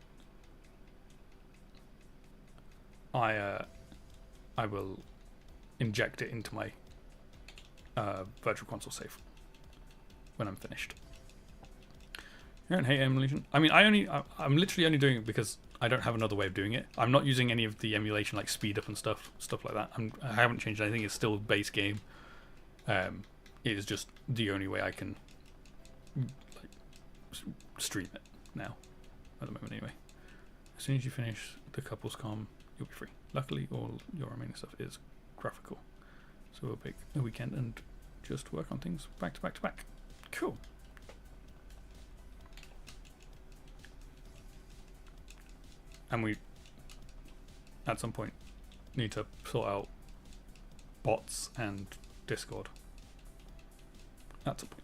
inject it into my Virtual Console save when I'm finished. You don't hate emulation? I mean, I'm literally only doing it because I don't have another way of doing it. I'm not using any of the emulation like speed up and stuff like that. I haven't changed anything. It's still base game. It is just the only way I can like stream it now, at the moment anyway. As soon as you finish the couples comm, you'll be free. Luckily, all your remaining stuff is graphical, so we'll pick a weekend and just work on things back to back to back. Cool. And we, at some point, need to sort out bots and Discord. At some point.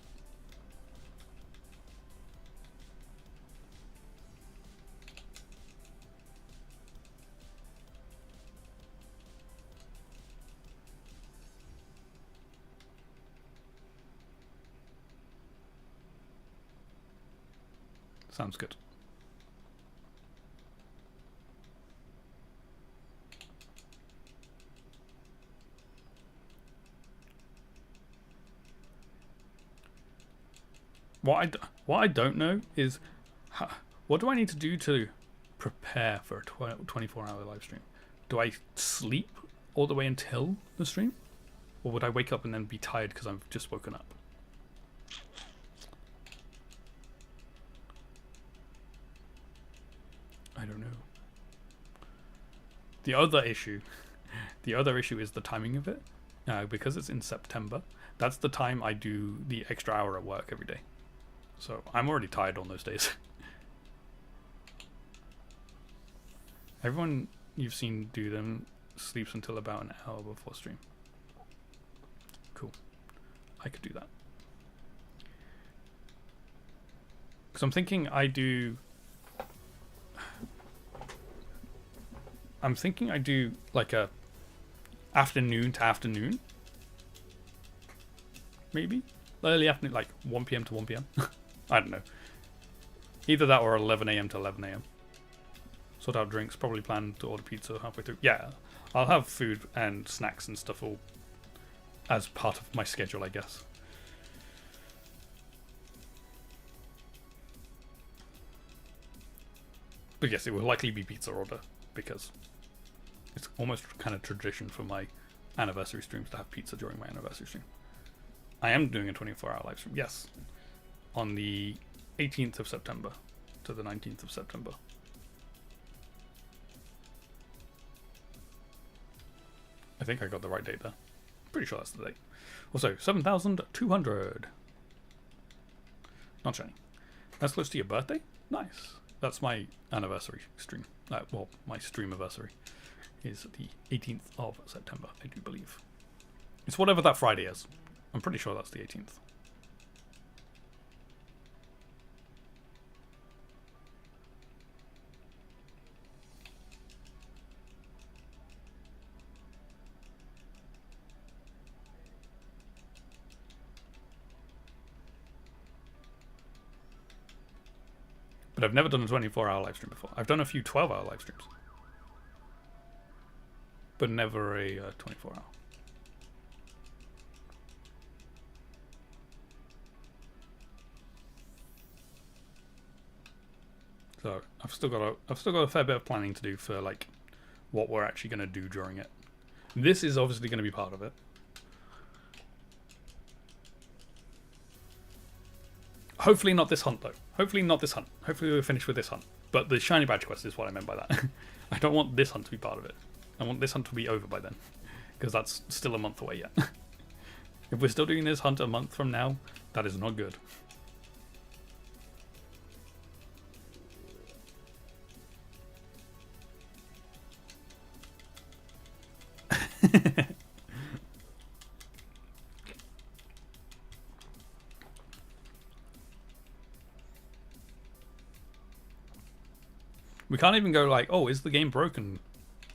Sounds good. What I don't know is what do I need to do to prepare for a 24-hour live stream? Do I sleep all the way until the stream? Or would I wake up and then be tired because I've just woken up? I don't know. The other issue is the timing of it. Because it's in September, that's the time I do the extra hour at work every day. So I'm already tired on those days. Everyone you've seen do them sleeps until about an hour before stream. Cool. I could do that. Because I'm thinking I do like a afternoon to afternoon. Maybe? Early afternoon, like 1 PM to 1 PM. I don't know. Either that or 11 AM to 11 AM. Sort out drinks, probably plan to order pizza halfway through. Yeah, I'll have food and snacks and stuff all as part of my schedule, I guess. But yes, it will likely be pizza order because it's almost kind of tradition for my anniversary streams to have pizza during my anniversary stream. I am doing a 24-hour live stream, yes. On the 18th of September to the 19th of September. I think I got the right date there. Pretty sure that's the date. Also, 7,200. Not shiny. That's close to your birthday? Nice. That's my anniversary stream. Well, my stream anniversary is the 18th of September, I do believe. It's whatever that Friday is. I'm pretty sure that's the 18th. But But I've never done a 24-hour live stream before. I've done a few 12-hour live streams, but never a 24-hour. So I've still got a fair bit of planning to do for like what we're actually going to do during it. This is obviously going to be part of it. Hopefully not this hunt though. Hopefully not this hunt. Hopefully we're finished with this hunt. But the shiny badge quest is what I meant by that. I don't want this hunt to be part of it. I want this hunt to be over by then, because that's still a month away yet. If we're still doing this hunt a month from now, that is not good. We can't even go like, oh, is the game broken?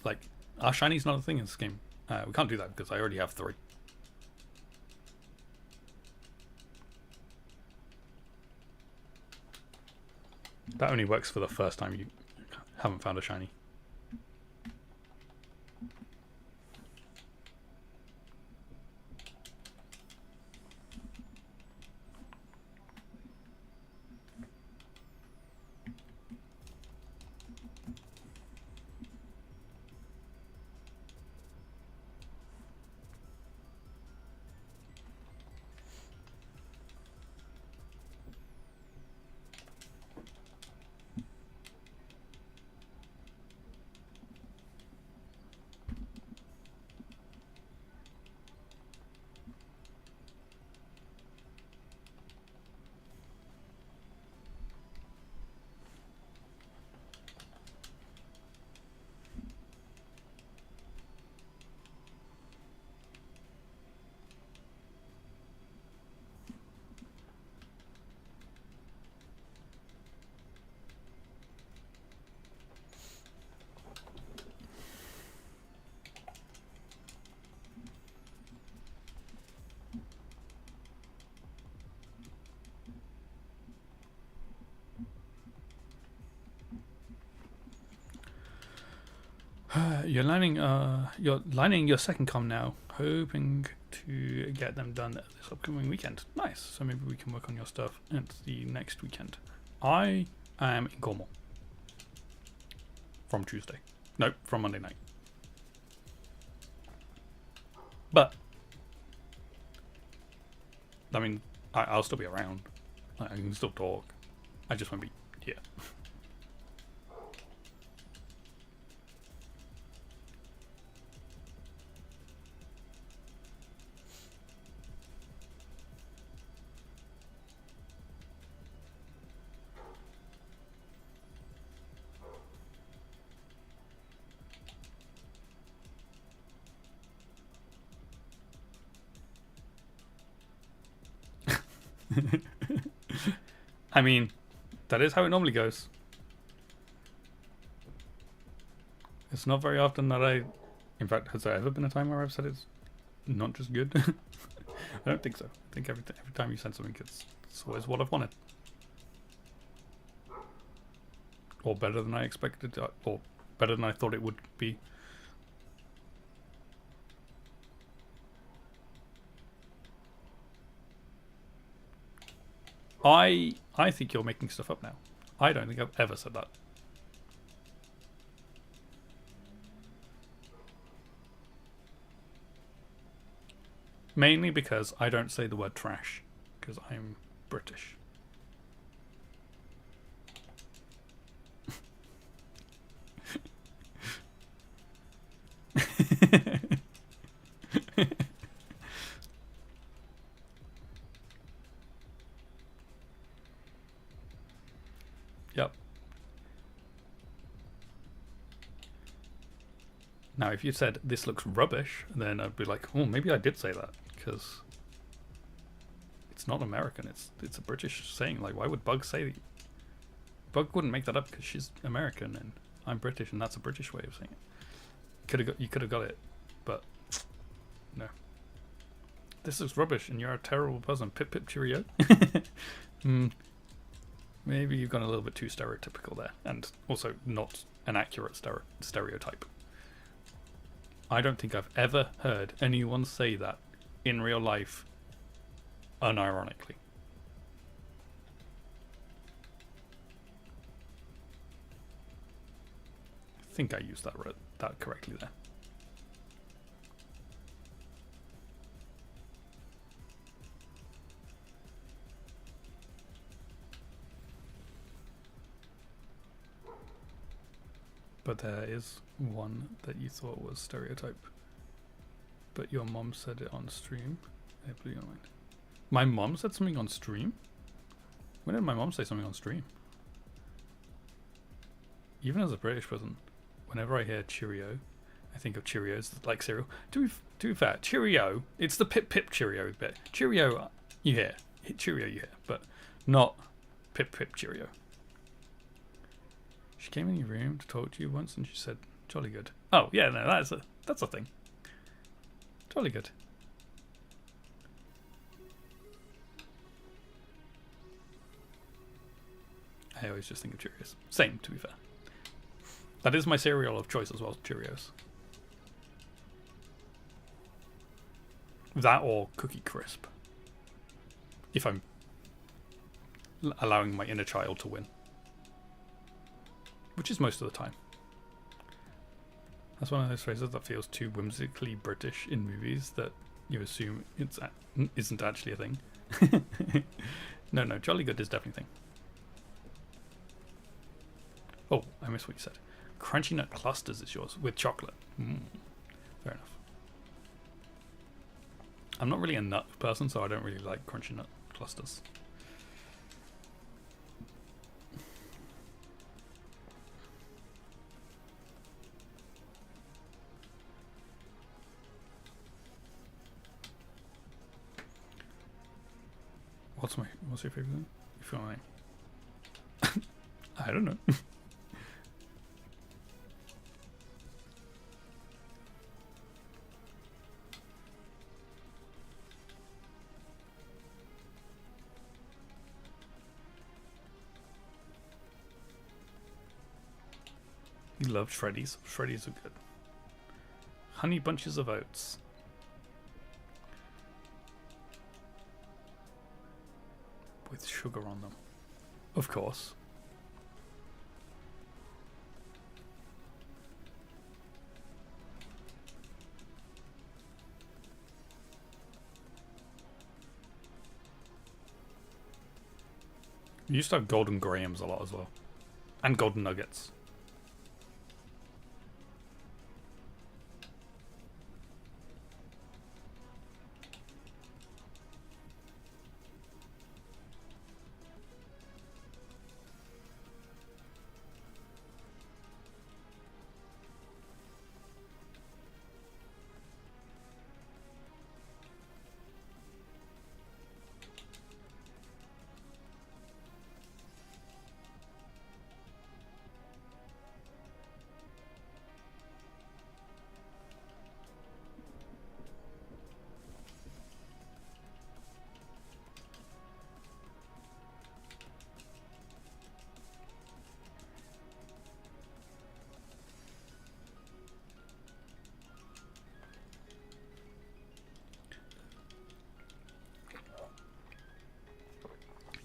Like, our shiny's not a thing in this game. We can't do that because I already have 3. That only works for the first time you haven't found a shiny. You're lining your second com now, hoping to get them done this upcoming weekend. Nice. So maybe we can work on your stuff at the next weekend. I am in Cornwall from Tuesday. Nope, from Monday night. But I mean, I'll still be around. I can still talk. I just won't be here. I mean, that is how it normally goes. It's not very often that in fact, has there ever been a time where I've said it's not just good? I don't think so. I think every time you send something, it's always what I've wanted. Or better than I expected, or better than I thought it would be. I think you're making stuff up now. I don't think I've ever said that. Mainly because I don't say the word trash, because I'm British. Yep. Now, if you said this looks rubbish, then I'd be like, oh, maybe I did say that, because it's not American. It's a British saying. Like, why would Bug say that? Bug wouldn't make that up because she's American and I'm British, and that's a British way of saying it. You could have got it, but no. This looks rubbish, and you're a terrible person. Pip pip cheerio. Maybe you've gone a little bit too stereotypical there, and also not an accurate stereotype. I don't think I've ever heard anyone say that in real life unironically. I think I used that correctly there. But there is one that you thought was stereotype. But your mom said it on stream. It blew your mind. My mom said something on stream? When did my mom say something on stream? Even as a British person, whenever I hear Cheerio, I think of Cheerios like cereal. To be fair, Cheerio, it's the pip pip Cheerio bit. Cheerio you hear. Cheerio you hear, but not pip pip Cheerio. She came in your room to talk to you once and she said, jolly good. Oh, yeah, no, that's a thing. Jolly good. I always just think of Cheerios. Same, to be fair. That is my cereal of choice as well, Cheerios. That or Cookie Crisp. If I'm allowing my inner child to win. Which is most of the time. That's one of those phrases that feels too whimsically British in movies that you assume isn't actually a thing. No, jolly good is definitely a thing. Oh, I missed what you said. Crunchy nut clusters is yours with chocolate. Fair enough. I'm not really a nut person, so I don't really like crunchy nut clusters. What's your favorite thing? You feel like I don't know. You love Shreddies. Shreddies are good. Honey bunches of oats. With sugar on them. Of course. You used to have golden grahams a lot as well. And golden nuggets.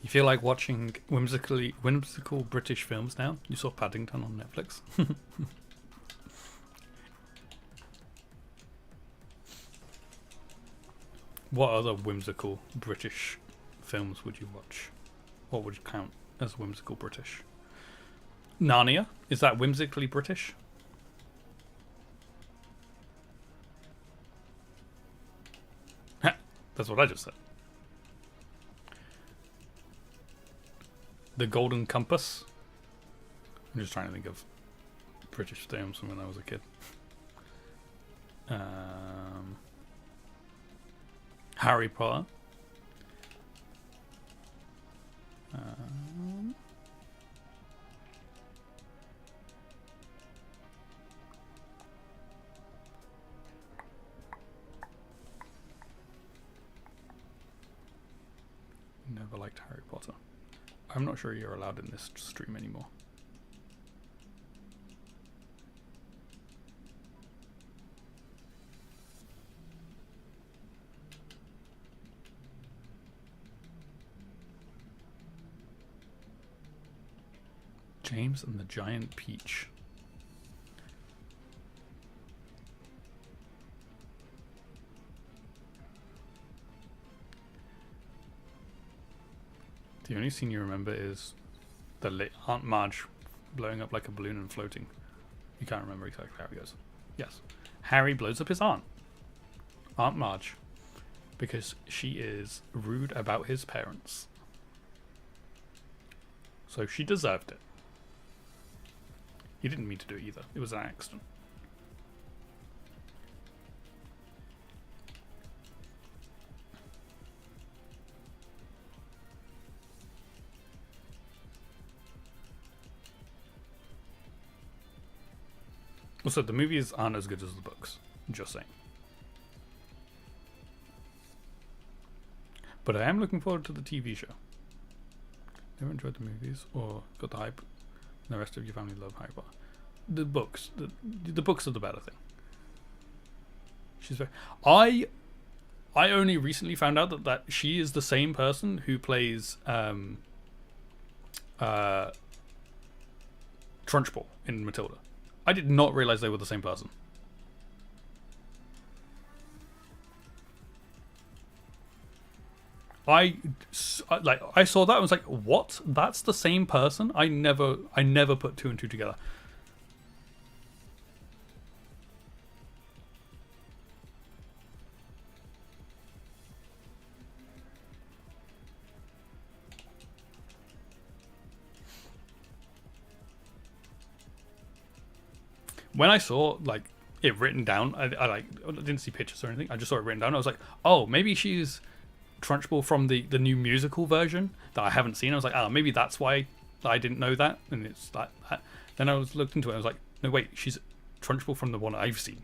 You feel like watching whimsical British films now? You saw Paddington on Netflix. What other whimsical British films would you watch? What would count as whimsical British? Narnia? Is that whimsically British? That's what I just said. The Golden Compass. I'm just trying to think of British films from when I was a kid. Harry Potter. Never liked Harry Potter. I'm not sure you're allowed in this stream anymore. James and the Giant Peach. The only scene you remember is the Aunt Marge blowing up like a balloon and floating. You can't remember exactly how it goes. Yes. Harry blows up his aunt. Aunt Marge. Because she is rude about his parents. So she deserved it. He didn't mean to do it either. It was an accident. Also, the movies aren't as good as the books. Just saying. But I am looking forward to the TV show. Never enjoyed the movies or got the hype. And the rest of your family love Harry Potter. The books. The books are the better thing. She's very... I only recently found out that she is the same person who plays Trunchbull in Matilda. I did not realize they were the same person. I saw that and was like, what? That's the same person? I never put two and two together. When I saw like it written down, I didn't see pictures or anything. I just saw it written down. I was like, oh, maybe she's Trunchbull from the new musical version that I haven't seen. I was like, oh, maybe that's why I didn't know that. And it's that. Then I looked into it. I was like, no, wait, she's Trunchbull from the one I've seen.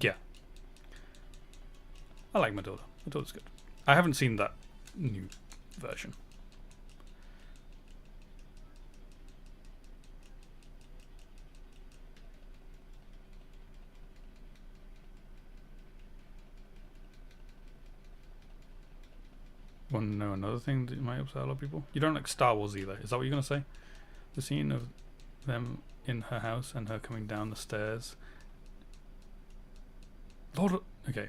Yeah. I like Matilda. Matilda's good. I haven't seen that new version. Want to know another thing that might upset a lot of people? You don't like Star Wars either. Is that what you're going to say? The scene of them in her house and her coming down the stairs. Okay,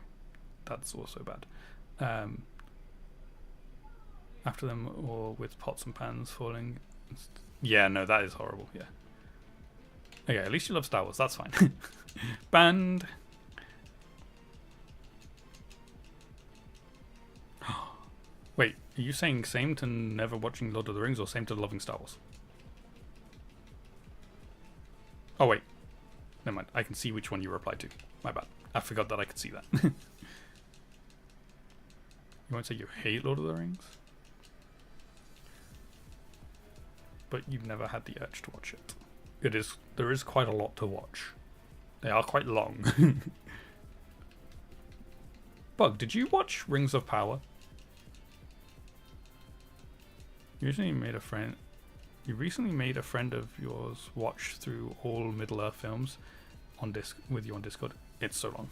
that's also bad. After them all with pots and pans falling. Yeah, no, that is horrible. Yeah. Okay, at least you love Star Wars. That's fine. Banned. Wait, are you saying same to never watching Lord of the Rings or same to loving Star Wars? Oh wait, never mind. I can see which one you replied to. My bad. I forgot that I could see that. You won't say you hate Lord of the Rings? But you've never had the urge to watch it. There is quite a lot to watch. They are quite long. Bug, did you watch Rings of Power? You recently made a friend of yours watch through all Middle-earth films with you on Discord. It's so long.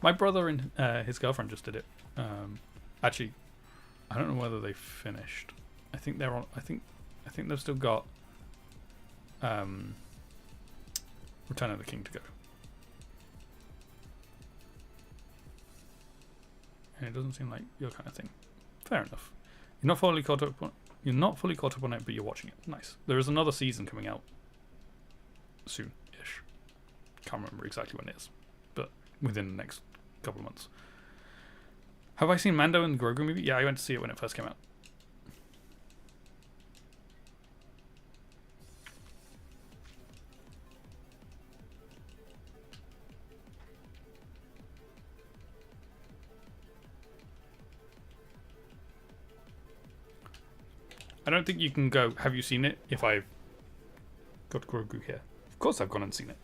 My brother and his girlfriend just did it. Actually, I don't know whether they finished. I think they're on. I think they've still got Return of the King to go. And it doesn't seem like your kind of thing. Fair enough. You're not fully caught up on it, but you're watching it. Nice. There is another season coming out soon-ish. Can't remember exactly when it is, but within the next couple of months. Have I seen Mando and the Grogu movie? Yeah, I went to see it when it first came out. I don't think you can go, have you seen it? If I've got Grogu here. Of course I've gone and seen it.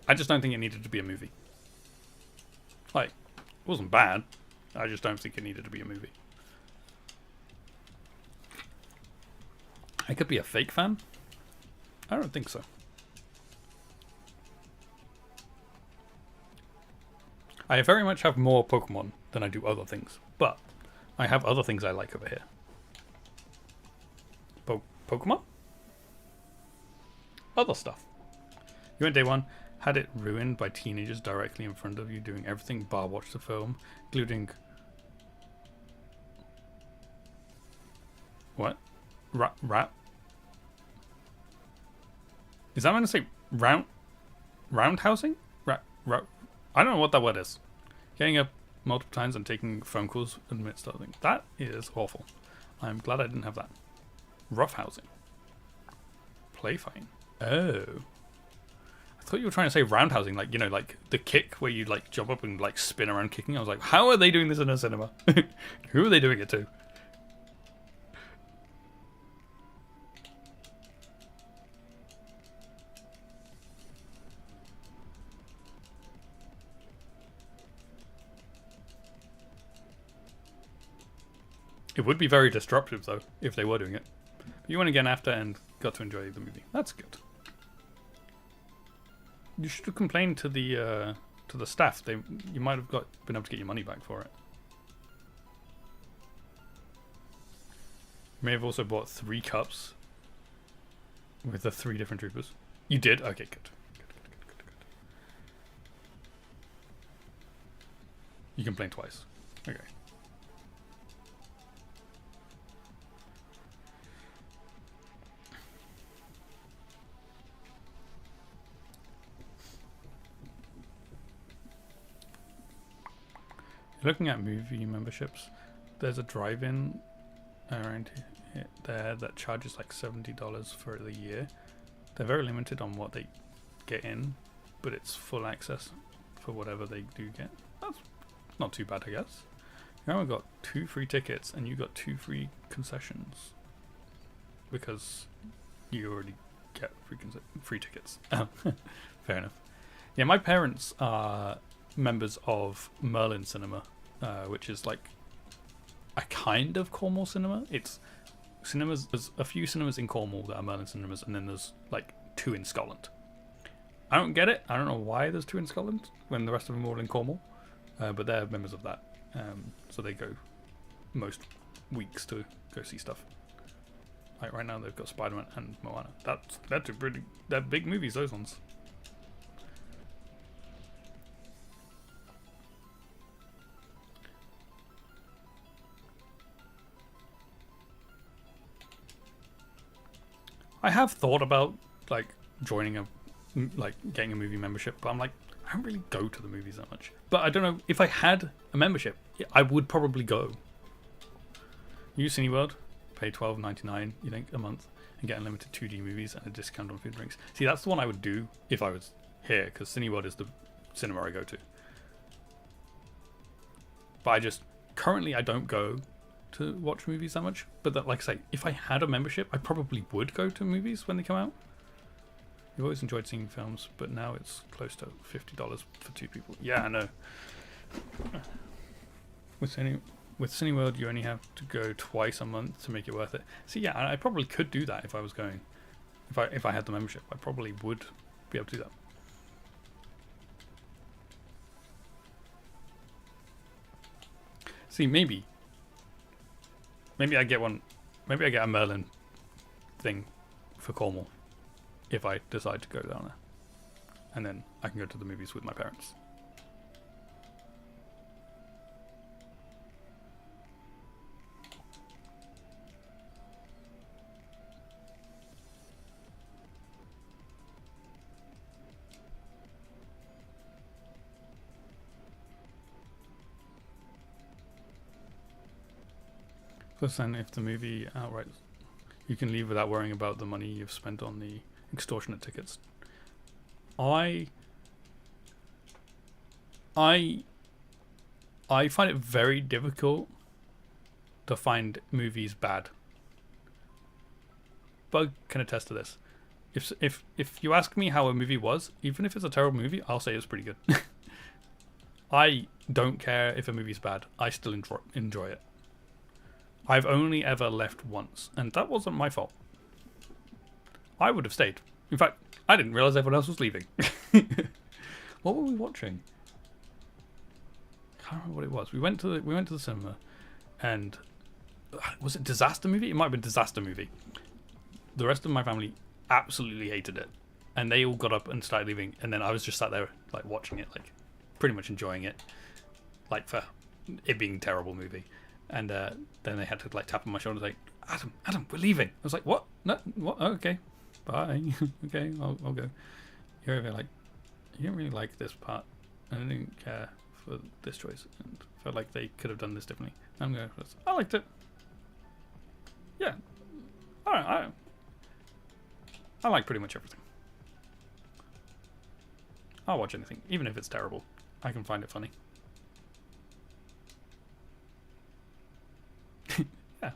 I just don't think it needed to be a movie. Like, it wasn't bad. I just don't think it needed to be a movie. I could be a fake fan. I don't think so. I very much have more Pokemon than I do other things, but I have other things I like over here. Pokemon? Other stuff. You went day one, had it ruined by teenagers directly in front of you doing everything bar watch the film, including... What? Rap? Is that meant to say roundhousing? I don't know what that word is. Getting up multiple times and taking phone calls amidst other things. That is awful. I'm glad I didn't have that. Roughhousing. Play fighting. Oh. I thought you were trying to say roundhousing, like, you know, like the kick where you like jump up and like spin around kicking. I was like, how are they doing this in a cinema? Who are they doing it to? It would be very disruptive, though, if they were doing it. But you went again after and got to enjoy the movie. That's good. You should have complained to the staff. You might have been able to get your money back for it. You may have also bought 3 cups with the 3 different troopers. You did? Okay, good. You complained twice. Okay. Looking at movie memberships, there's a drive-in around there that charges like $70 for the year. They're very limited on what they get in, but it's full access for whatever they do get. That's not too bad, I guess. You only got 2 free tickets and you got 2 free concessions because you already get free tickets. Fair enough. Yeah, my parents are members of Merlin Cinema, which is like a kind of Cornwall cinema. It's cinemas. There's a few cinemas in Cornwall that are Merlin cinemas, and then there's like 2 in Scotland. I don't get it. I don't know why there's 2 in Scotland when the rest of them are all in Cornwall, but they're members of that, so they go most weeks to go see stuff. Like right now, they've got Spider-Man and Moana. They're big movies. Those ones. I have thought about like joining getting a movie membership, but I'm like, I don't really go to the movies that much. But I don't know, if I had a membership, I would probably go. Use Cineworld, pay $12.99, you think, a month, and get unlimited 2D movies and a discount on food and drinks. See, that's the one I would do if I was here, because Cineworld is the cinema I go to. But currently I don't go to watch movies that much, but that, like I say, if I had a membership, I probably would go to movies when they come out. You've always enjoyed seeing films, but now it's close to $50 for 2 people. Yeah, I know. With Cineworld, you only have to go twice a month to make it worth it. So yeah, I probably could do that if I was going. If I had the membership, I probably would be able to do that. See, maybe I get one. Maybe I get a Merlin thing for Cornwall if I decide to go down there, and then I can go to the movies with my parents. Plus, then if the movie outright, you can leave without worrying about the money you've spent on the extortionate tickets. I I find it very difficult to find movies bad. Bug can attest to this. If you ask me how a movie was, even if it's a terrible movie, I'll say it's pretty good. I don't care if a movie's bad. I still enjoy it. I've only ever left once, and that wasn't my fault. I would have stayed. In fact, I didn't realize everyone else was leaving. What were we watching? I can't remember what it was. We went to the cinema, and was it Disaster Movie? It might have been Disaster Movie. The rest of my family absolutely hated it, and they all got up and started leaving, and then I was just sat there like watching it, like pretty much enjoying it, like for it being a terrible movie. And then they had to like tap on my shoulder like, Adam, we're leaving. I was like, what? No, what? Oh, okay, bye. Okay, I'll go. You're over like, you didn't really like this part, and I didn't care for this choice, and felt like they could have done this differently. I'm going for this. I liked it. Yeah. All right. I like pretty much everything. I'll watch anything, even if it's terrible. I can find it funny. Yeah.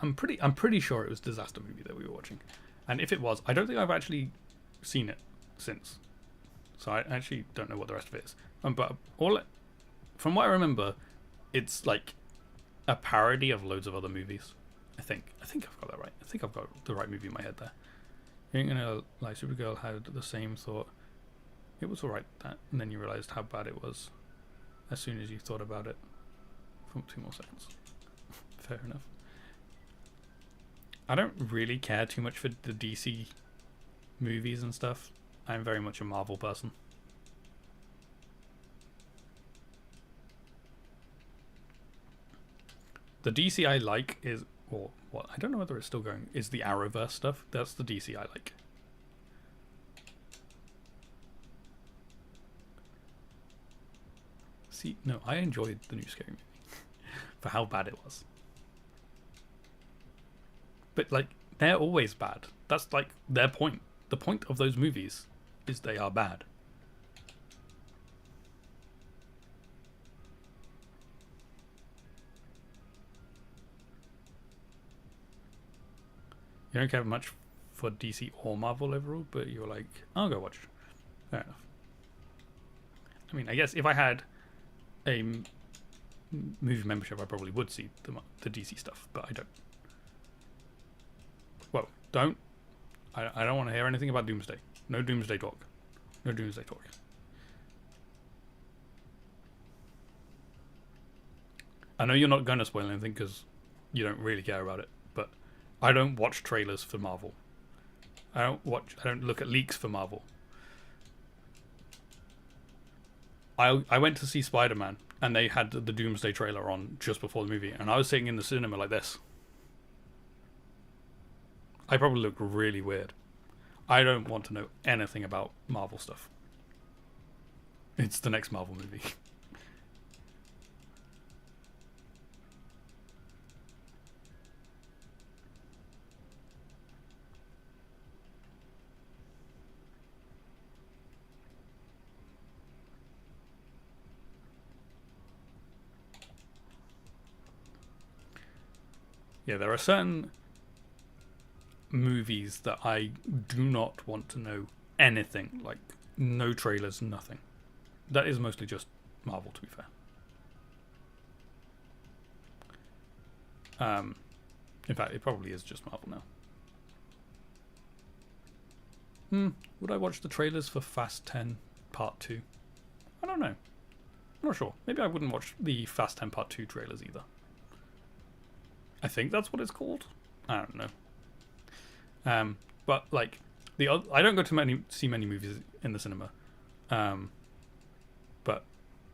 I'm pretty sure it was Disaster Movie that we were watching, and if it was, I don't think I've actually seen it since, so I actually don't know what the rest of it is. But from what I remember, it's like a parody of loads of other movies. I think I've got that right. I think I've got the right movie in my head there. You ain't gonna like Supergirl had the same thought. It was alright that, and then you realized how bad it was as soon as you thought about it. For 2 more seconds. Fair enough. I don't really care too much for the DC movies and stuff. I'm very much a Marvel person. The DC I like is, or what, I don't know whether it's still going, is the Arrowverse stuff. That's the DC I like. See, no, I enjoyed the new Scary Movie for how bad it was. But, like, they're always bad. That's, like, their point. The point of those movies is they are bad. You don't care much for DC or Marvel overall, but you're like, I'll go watch. Fair enough. I mean, I guess if I had a movie membership, I probably would see the DC stuff, but I don't. Whoa, don't. I don't want to hear anything about Doomsday. No Doomsday talk. No Doomsday talk. I know you're not going to spoil anything because you don't really care about it, but I don't watch trailers for Marvel. I don't look at leaks for Marvel. I went to see Spider-Man and they had the Doomsday trailer on just before the movie, and I was sitting in the cinema like this. I probably look really weird. I don't want to know anything about Marvel stuff. It's the next Marvel movie. Yeah, there are certain movies that I do not want to know anything, like no trailers, nothing. That is mostly just Marvel, to be fair. In fact, it probably is just Marvel now. Would I watch the trailers for Fast 10 Part 2? I don't know. I'm not sure. Maybe I wouldn't watch the Fast 10 Part 2 trailers either. I think that's what it's called. I don't know. But like I don't go to see many movies in the cinema. But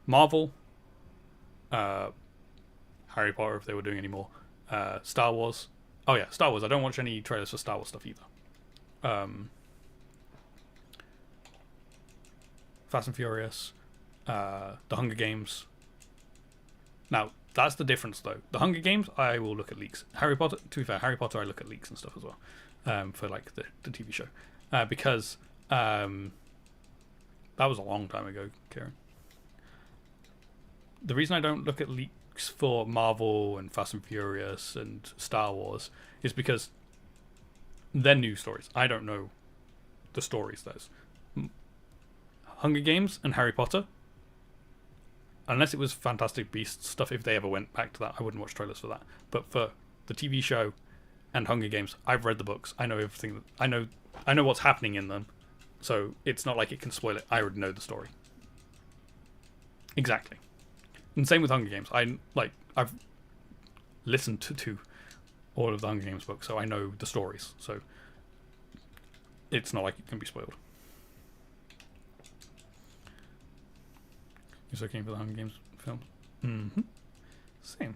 Marvel, Harry Potter, if they were doing any more, Star Wars. Oh yeah, Star Wars. I don't watch any trailers for Star Wars stuff either. Fast and Furious, The Hunger Games. Now, that's the difference, though. The Hunger Games, I will look at leaks. Harry Potter, to be fair, Harry Potter, I look at leaks and stuff as well, for like the TV show, because that was a long time ago, Kieran. The reason I don't look at leaks for Marvel and Fast and Furious and Star Wars is because they're new stories. I don't know the stories. Those Hunger Games and Harry Potter, unless it was Fantastic Beasts stuff, if they ever went back to that, I wouldn't watch trailers for that. But for the TV show and Hunger Games, I've read the books. I know everything. I know what's happening in them, so it's not like it can spoil it. I already know the story. Exactly. And same with Hunger Games. I've listened to all of the Hunger Games books, so I know the stories. So it's not like it can be spoiled. You're so keen for the Hunger Games film? Mm-hmm. Same.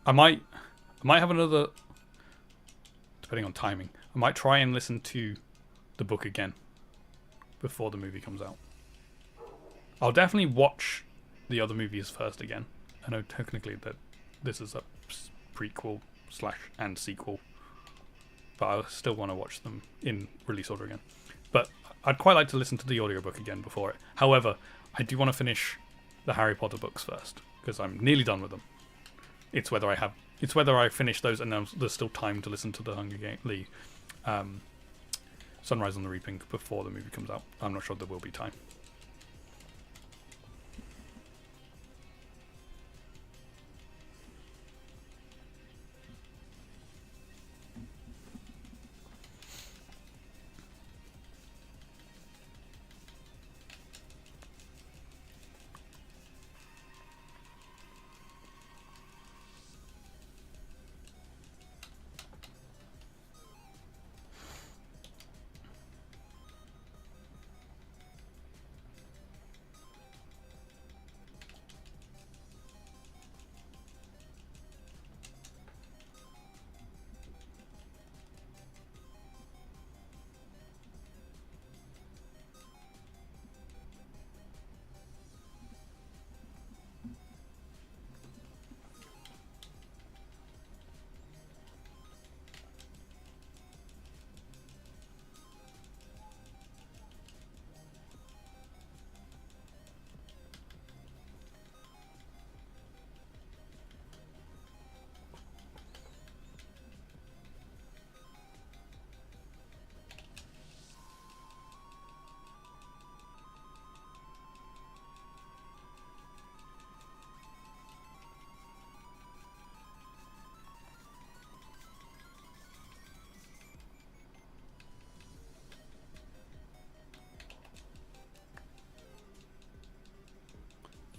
I might have another, depending on timing, I might try and listen to the book again before the movie comes out. I'll definitely watch the other movies first again. I know technically that this is a prequel / and sequel, but I still want to watch them in release order again. But I'd quite like to listen to the audiobook again before it. However, I do want to finish the Harry Potter books first, because I'm nearly done with them. It's whether I finish those and there's still time to listen to the Sunrise on the Reaping before the movie comes out. I'm not sure there will be time.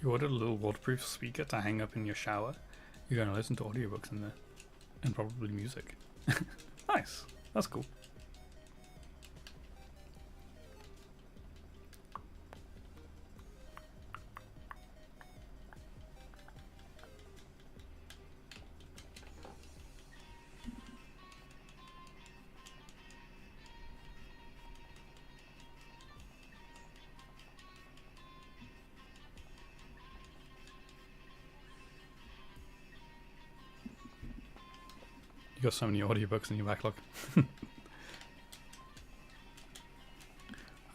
You ordered a little waterproof speaker to hang up in your shower. You're going to listen to audiobooks in there. And probably music. Nice. That's cool. You got so many audiobooks in your backlog.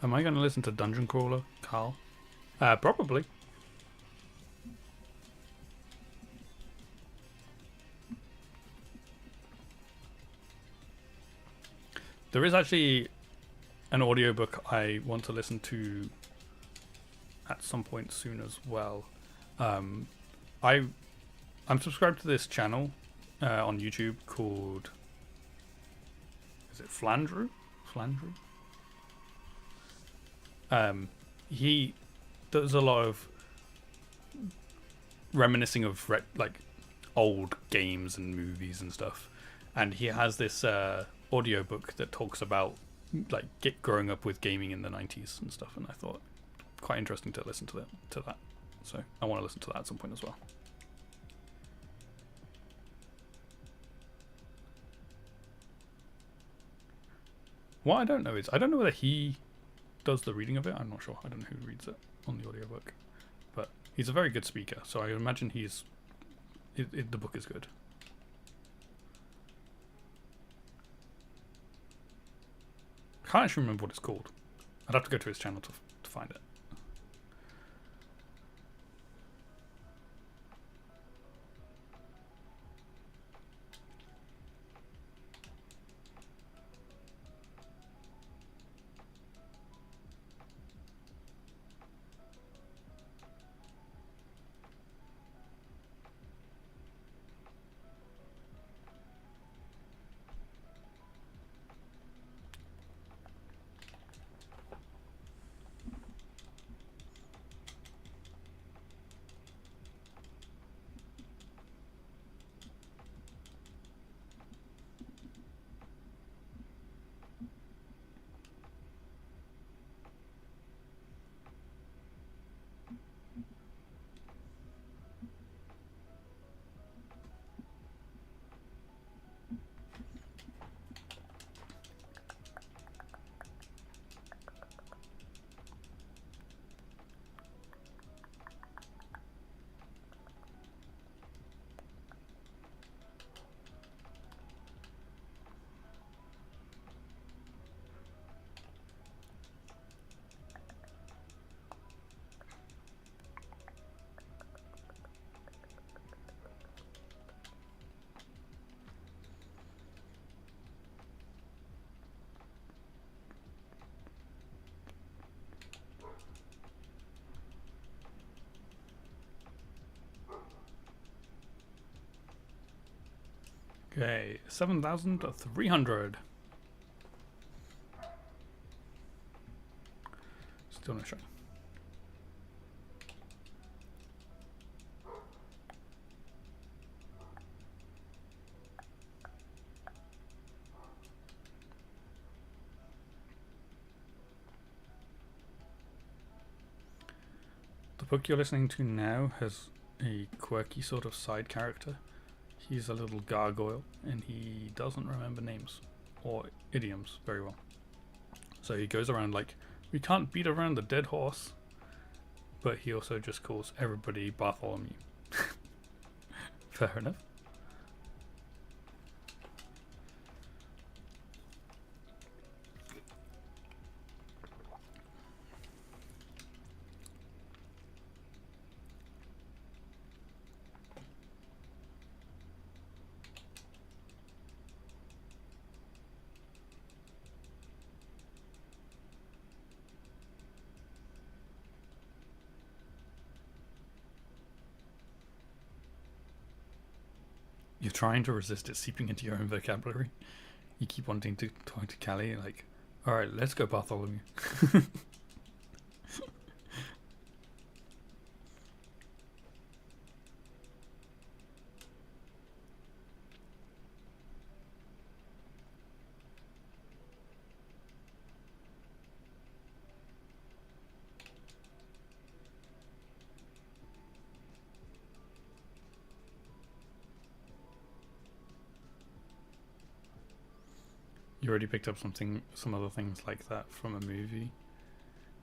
Am I going to listen to Dungeon Crawler, Carl? Probably. There is actually an audiobook I want to listen to at some point soon as well. I'm subscribed to this channel on YouTube called, is it Flandreau? He does a lot of reminiscing of like old games and movies and stuff, and he has this audiobook that talks about like growing up with gaming in the 90s and stuff, and I thought quite interesting to listen to that. So I want to listen to that at some point as well. What I don't know is, I don't know whether he does the reading of it. I'm not sure. I don't know who reads it on the audiobook. But he's a very good speaker, so I imagine the book is good. I can't actually remember what it's called. I'd have to go to his channel to find it. Okay, 7,300. Still no shiny. The book you're listening to now has a quirky sort of side character. He's a little gargoyle, and he doesn't remember names or idioms very well. So he goes around like, we can't beat around the dead horse, but he also just calls everybody Bartholomew. Fair enough. You're trying to resist it seeping into your own vocabulary. You keep wanting to talk to Callie, like, alright, let's go Bartholomew. You already picked up some other things like that from a movie,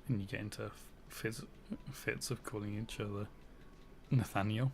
and you get into fits of calling each other Nathaniel.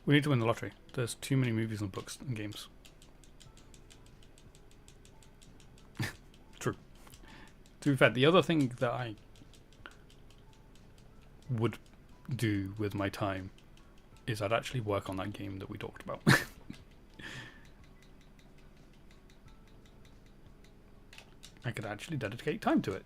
We need to win the lottery. There's too many movies and books and games. True. To be fair, the other thing that I would do with my time is I'd actually work on that game that we talked about. I could actually dedicate time to it.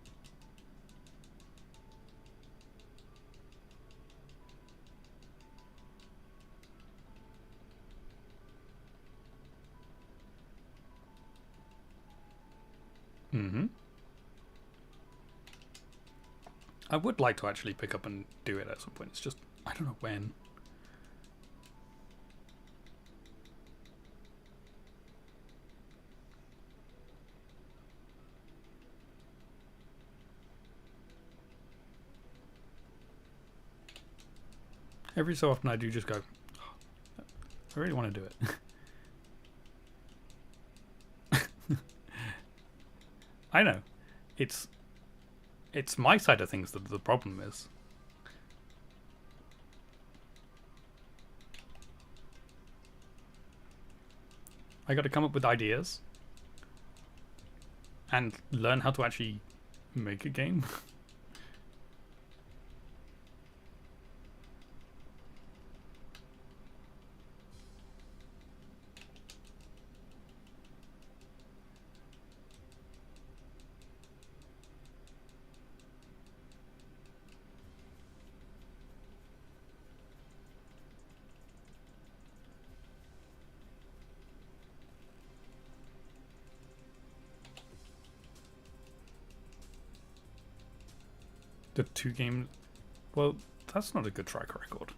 I would like to actually pick up and do it at some point. It's just, I don't know when. Every so often I do just go, oh, I really want to do it. I know. It's my side of things that the problem is. I got to come up with ideas and learn how to actually make a game. The 2 games, well, that's not a good track record.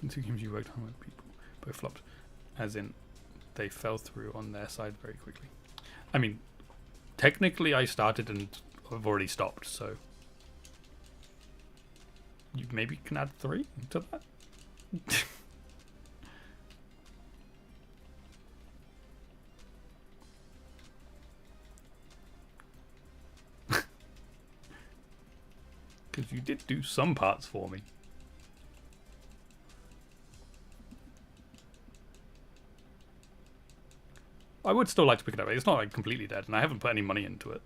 The 2 games you worked on with people both flopped, as in they fell through on their side very quickly. I mean, technically I started and I've already stopped, so you maybe can add 3 to that. Because you did do some parts for me. I would still like to pick it up. It's not like completely dead, and I haven't put any money into it.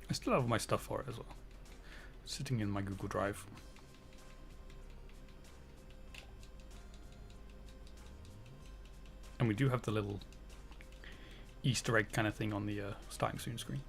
I still have my stuff for it as well. Sitting in my Google Drive. And we do have the little Easter egg kind of thing on the starting soon screen.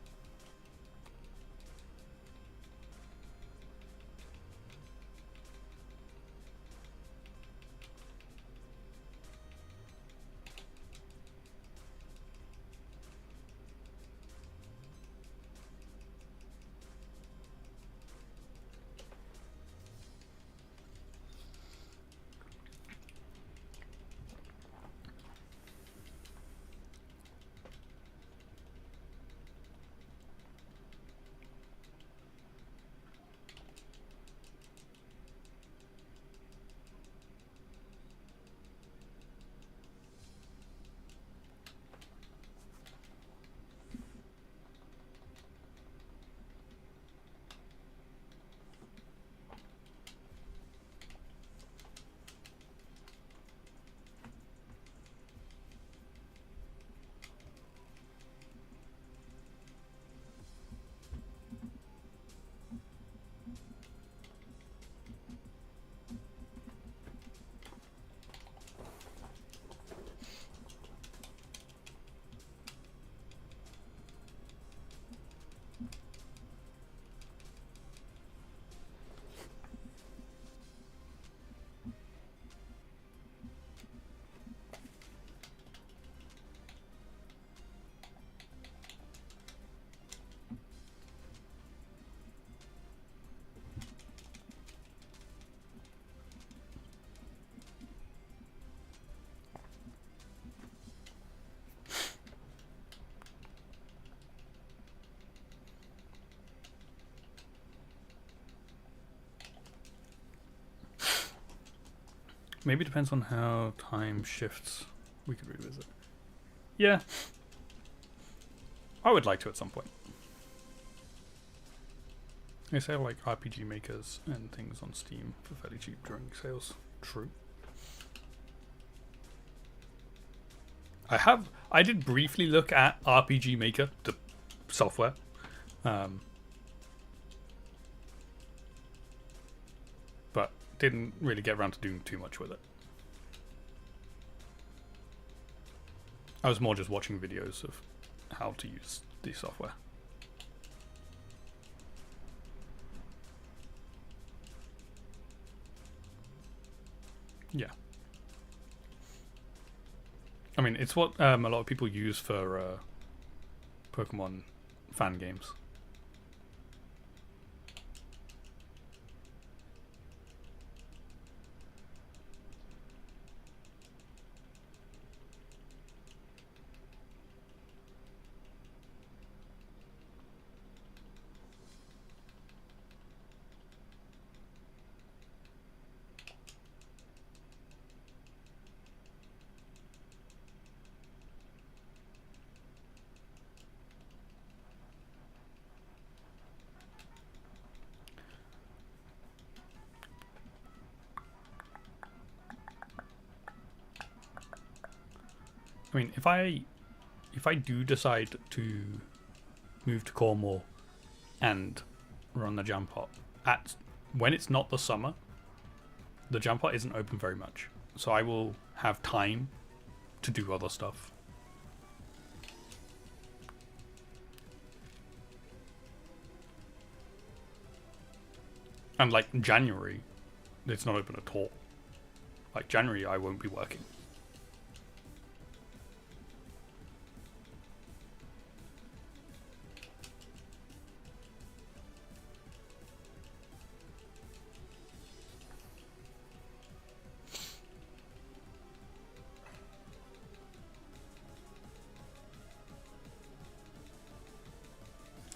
Maybe it depends on how time shifts. We could revisit. Yeah. I would like to at some point. They sell like RPG makers and things on Steam for fairly cheap during sales. True. I did briefly look at RPG Maker, the software. But didn't really get around to doing too much with it. I was more just watching videos of how to use the software. Yeah. I mean, it's what a lot of people use for Pokemon fan games. I mean, if I do decide to move to Cornwall and run the jam pot when it's not the summer, the jam pot isn't open very much, so I will have time to do other stuff. And like January, it's not open at all. Like January, I won't be working.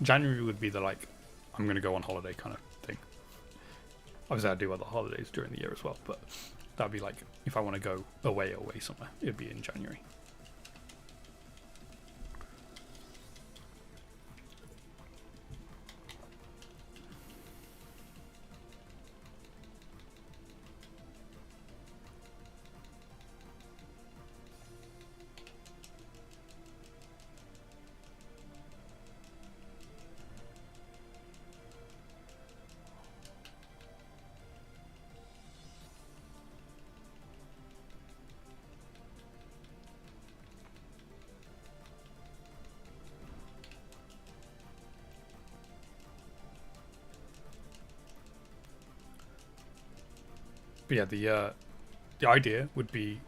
January would be the like, I'm going to go on holiday kind of thing. Obviously, I do other holidays during the year as well, but that'd be like if I want to go away somewhere, it'd be in January. But yeah, the idea would be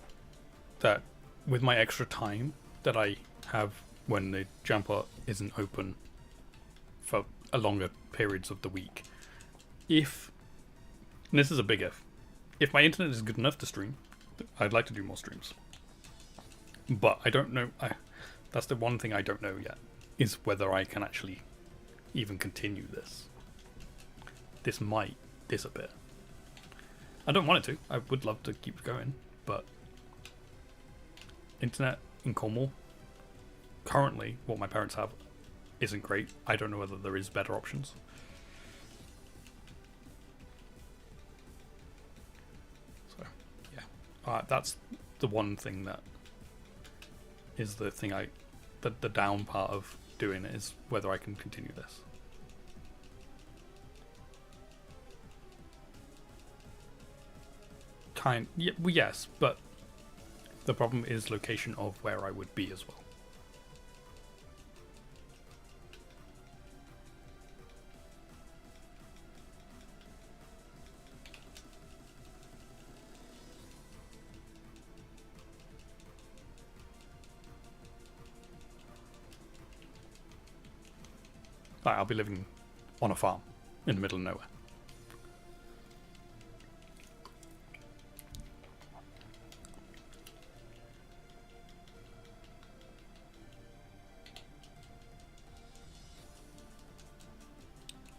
that with my extra time that I have when the jam pot isn't open for a longer periods of the week, and this is a big if my internet is good enough to stream, I'd like to do more streams. But I don't know. That's the one thing I don't know yet, is whether I can actually even continue this. This might disappear. I don't want it to. I would love to keep going, but internet in Cornwall, currently, what my parents have isn't great. I don't know whether there is better options. So, yeah. That's the one thing that is the thing the down part of doing it is whether I can continue this. Yes, but the problem is location of where I would be as well. Like, I'll be living on a farm in the middle of nowhere.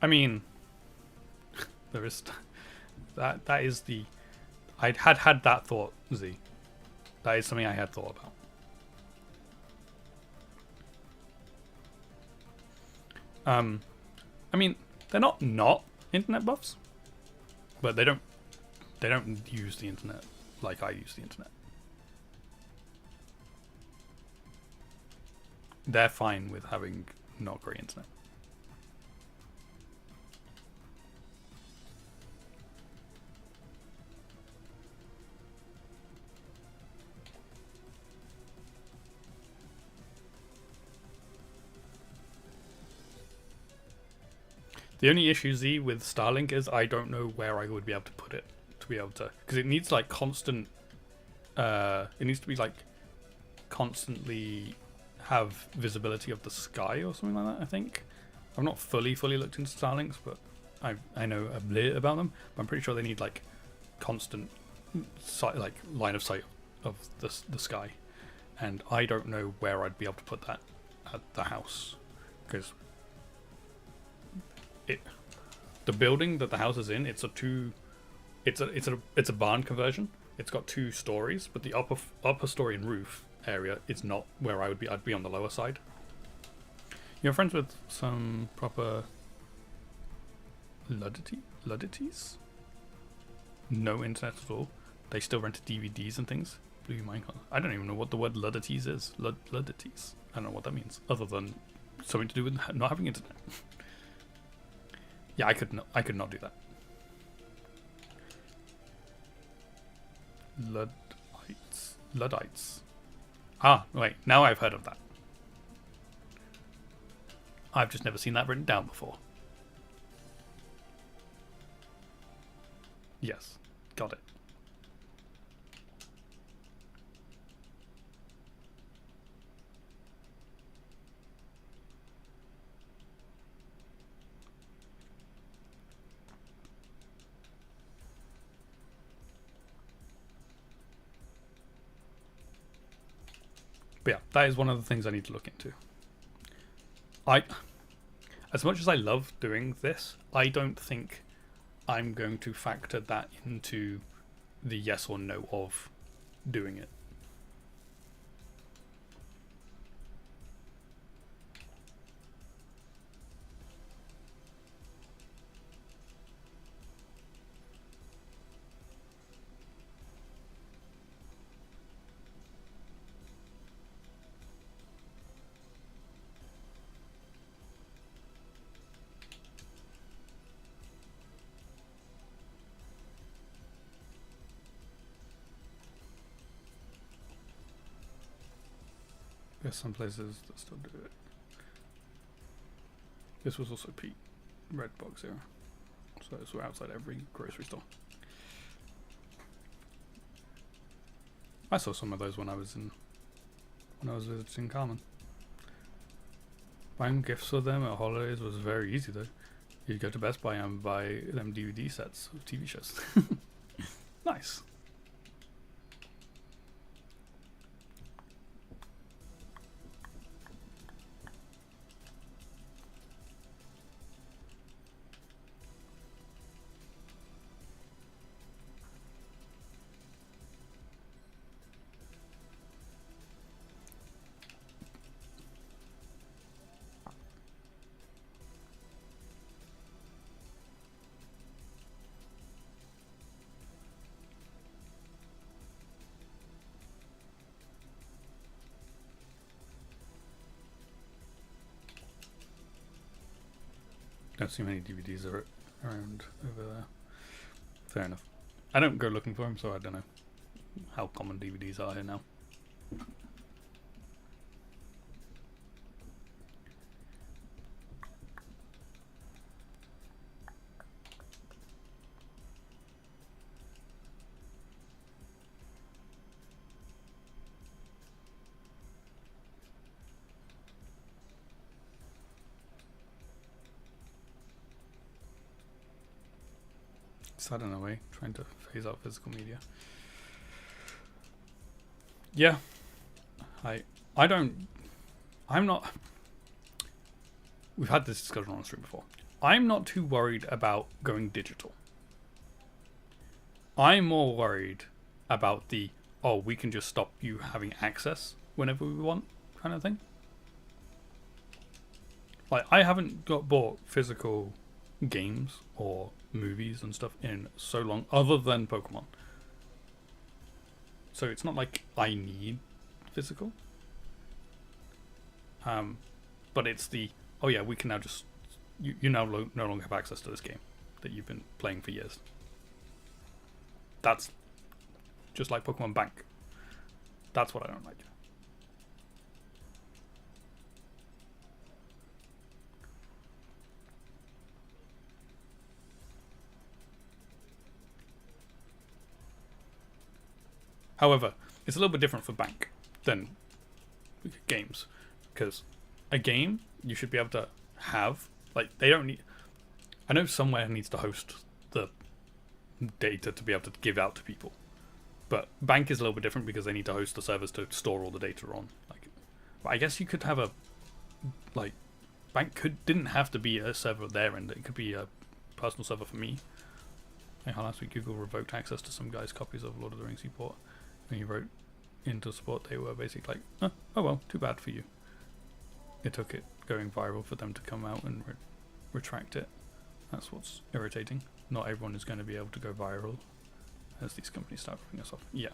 I mean, there is that is the I had that thought, Z. That is something I had thought about. I mean, they're not internet buffs, but they don't use the internet like I use the internet. They're fine with having not great internet. The only issue, Z, with Starlink is I don't know where I would be able to put it to be able to, because it needs like constant. It needs to be like constantly have visibility of the sky or something like that. I think I've not fully looked into Starlinks, but I know a bit about them. But I'm pretty sure they need like constant like line of sight of the sky, and I don't know where I'd be able to put that at the house, because the building that the house is in, it's a barn conversion. It's got 2 stories, but the upper story and roof area is not where I would be. I'd be on the lower side. You're friends with some proper luddites? No internet at all. They still rent DVDs and things. Blew your mind. I don't even know what the word luddites is. Luddites. I don't know what that means, other than something to do with not having internet. Yeah, I could not do that. Luddites. Ah, wait. Now I've heard of that. I've just never seen that written down before. Yes, got it. But yeah, that is one of the things I need to look into. As much as I love doing this, I don't think I'm going to factor that into the yes or no of doing it. There's some places that still do it. This was also Pete Red Box era, so it's outside every grocery store. I saw some of those when I was visiting Carmen. Buying gifts for them at holidays was very easy though. You'd go to Best Buy and buy them DVD sets of TV shows. Nice. Don't see many DVDs around over there. Fair enough. I don't go looking for them, so I don't know how common DVDs are here now. Sad in a way, trying to phase out physical media. Yeah, I'm not. We've had this discussion on stream before. I'm not too worried about going digital. I'm more worried about the, oh, we can just stop you having access whenever we want kind of thing. Like, I haven't bought physical games or movies and stuff in so long, other than Pokemon. So it's not like I need physical. But it's the, oh yeah, we can now just, you now no longer have access to this game that you've been playing for years. That's just like Pokemon Bank. That's what I don't like. However, it's a little bit different for Bank than games, because a game you should be able to have, like, they don't need, I know somewhere needs to host the data to be able to give out to people, but Bank is a little bit different because they need to host the servers to store all the data on. Like, I guess you could have a, like, Bank didn't have to be a server there, and it could be a personal server for me. Like, last week Google revoked access to some guy's copies of Lord of the Rings he bought. And he wrote into support, they were basically like, oh well, too bad for you. It took it going viral for them to come out and retract it. That's what's irritating. Not everyone is going to be able to go viral as these companies start ripping us off. Yeah.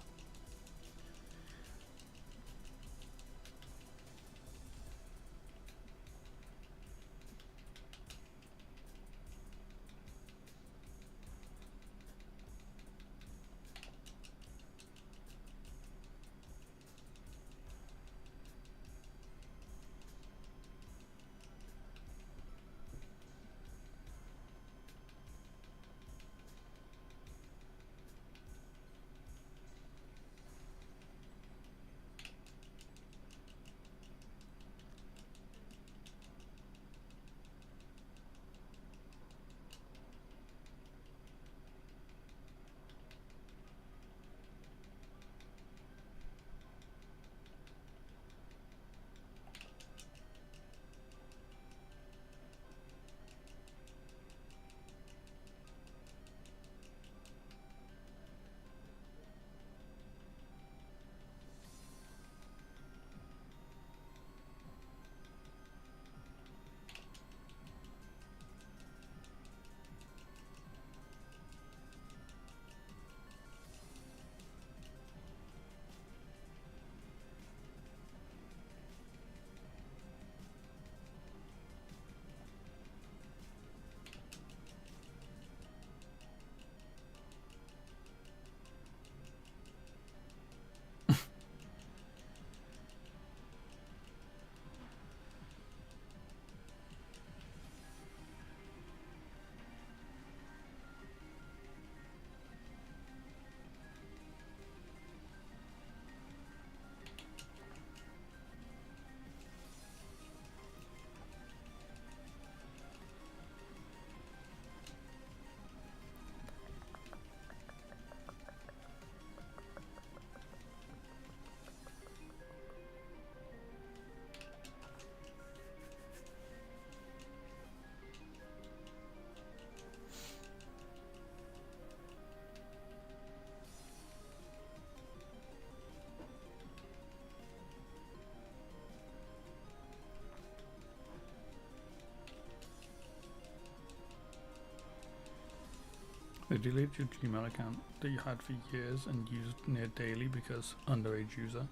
They deleted your Gmail account that you had for years and used near daily because underage user,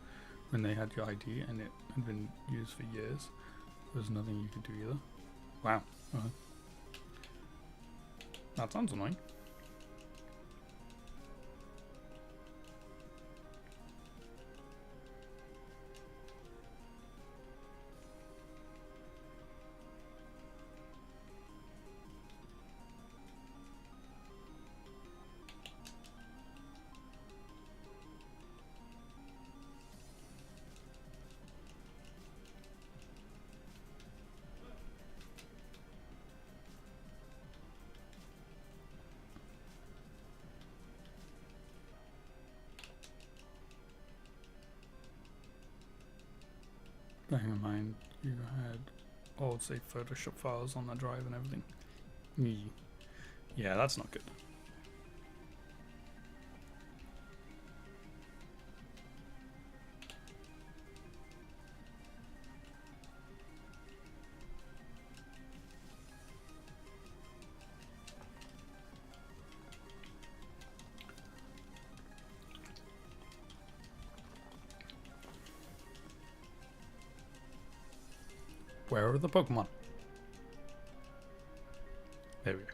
when they had your ID and it had been used for years. There was nothing you could do either. Wow. That sounds annoying. Bearing in mind you had old, say, Photoshop files on that drive and everything. Yeah, that's not good. Where are the Pokemon? There we go.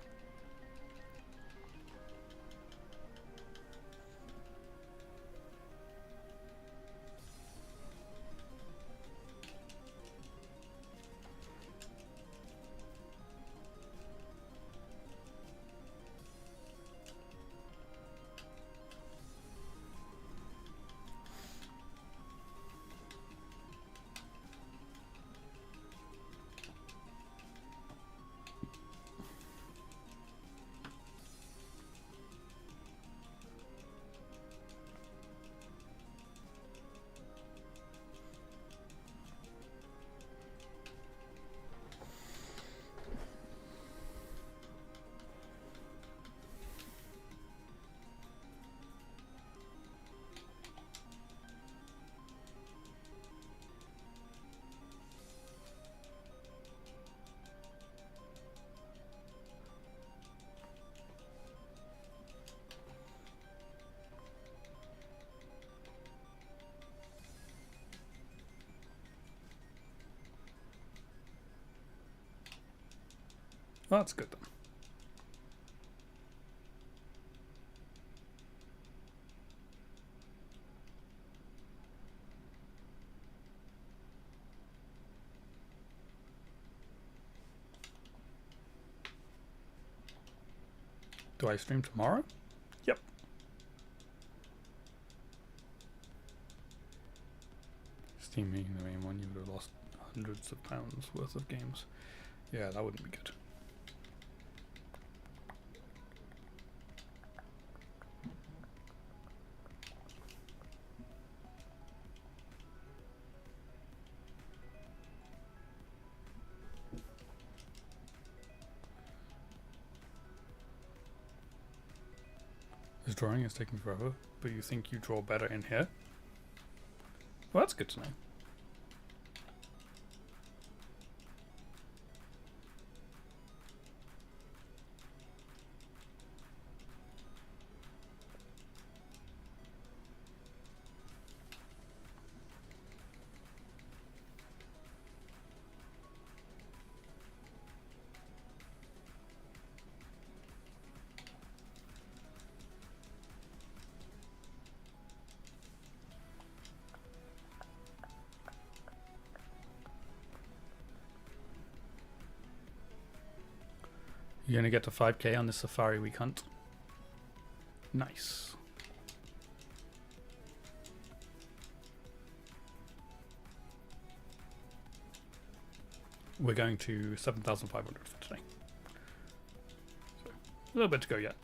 Well, that's good then. Do I stream tomorrow? Yep. Steam being the main one, you would have lost hundreds of pounds worth of games. Yeah, that wouldn't be good. This drawing is taking forever, but you think you draw better in here? Well, that's good to know. You're gonna get to 5k on this Safari Week hunt. Nice. We're going to 7,500 for today. So, a little bit to go yet.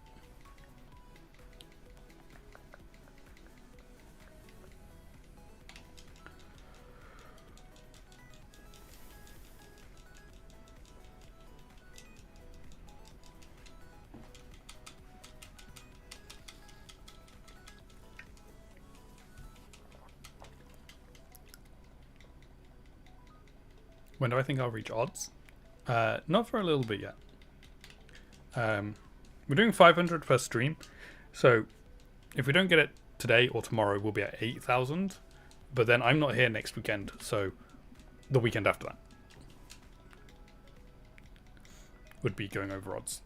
When do I think I'll reach odds? Not for a little bit yet. We're doing 500 per stream, so if we don't get it today or tomorrow, we'll be at 8,000. But then I'm not here next weekend, so the weekend after that would be going over odds.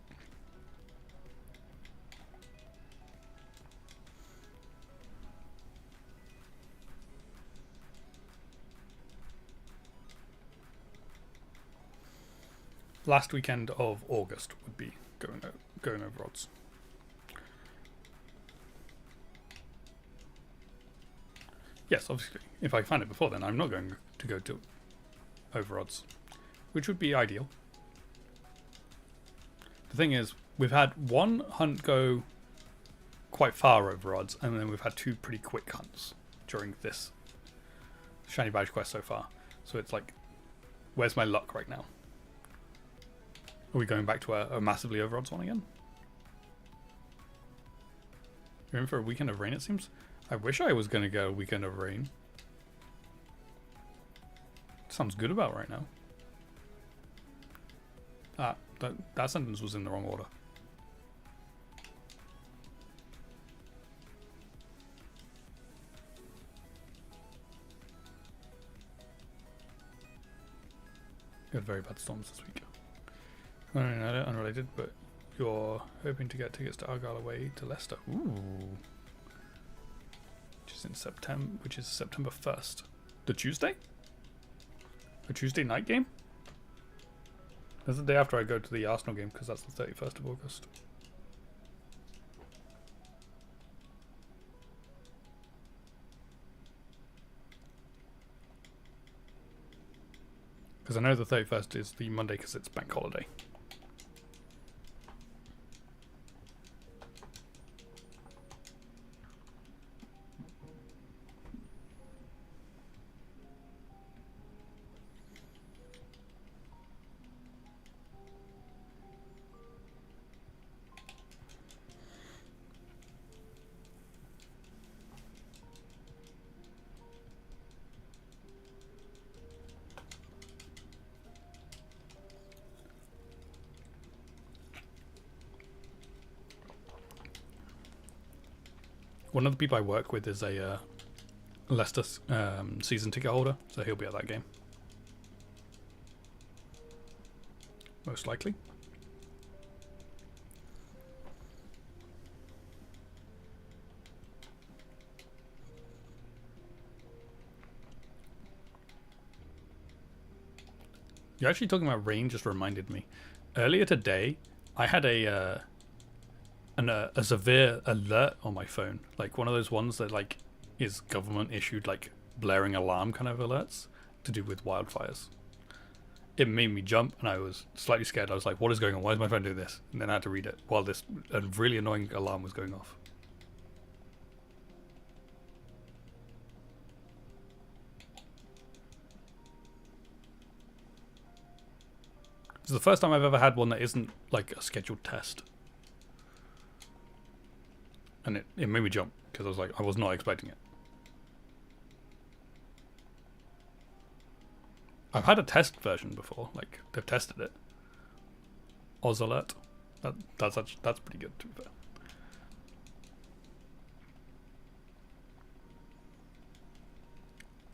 Last weekend of August would be going over odds. Yes, obviously. If I find it before then, I'm not going to go to over odds, which would be ideal. The thing is, we've had one hunt go quite far over odds, and then we've had two pretty quick hunts during this Shiny Badge quest so far. So it's like, where's my luck right now? Are we going back to a massively over odds one again? You're in for a weekend of rain, it seems. I wish I was going to get a weekend of rain. Sounds good about right now. Ah, that sentence was in the wrong order. You had very bad storms this week. Unrelated, but you're hoping to get tickets to Argyle away to Leicester. Ooh. Which is in September, which is September 1st. The Tuesday? A Tuesday night game? That's the day after I go to the Arsenal game, because that's the 31st of August. Because I know the 31st is the Monday because it's bank holiday. One of the people I work with is a Leicester season ticket holder, so he'll be at that game. Most likely. You're actually talking about rain just reminded me. Earlier today, I had a severe alert on my phone, like one of those ones that like is government issued, like blaring alarm kind of alerts to do with wildfires. It made me jump and I was slightly scared. I was like, what is going on? Why is my phone doing this? And then I had to read it while this really annoying alarm was going off. It's the first time I've ever had one that isn't like a scheduled test. And it made me jump because I was like, I was not expecting it. I've had a test version before, like they've tested it. Oz Alert. That's pretty good to be fair.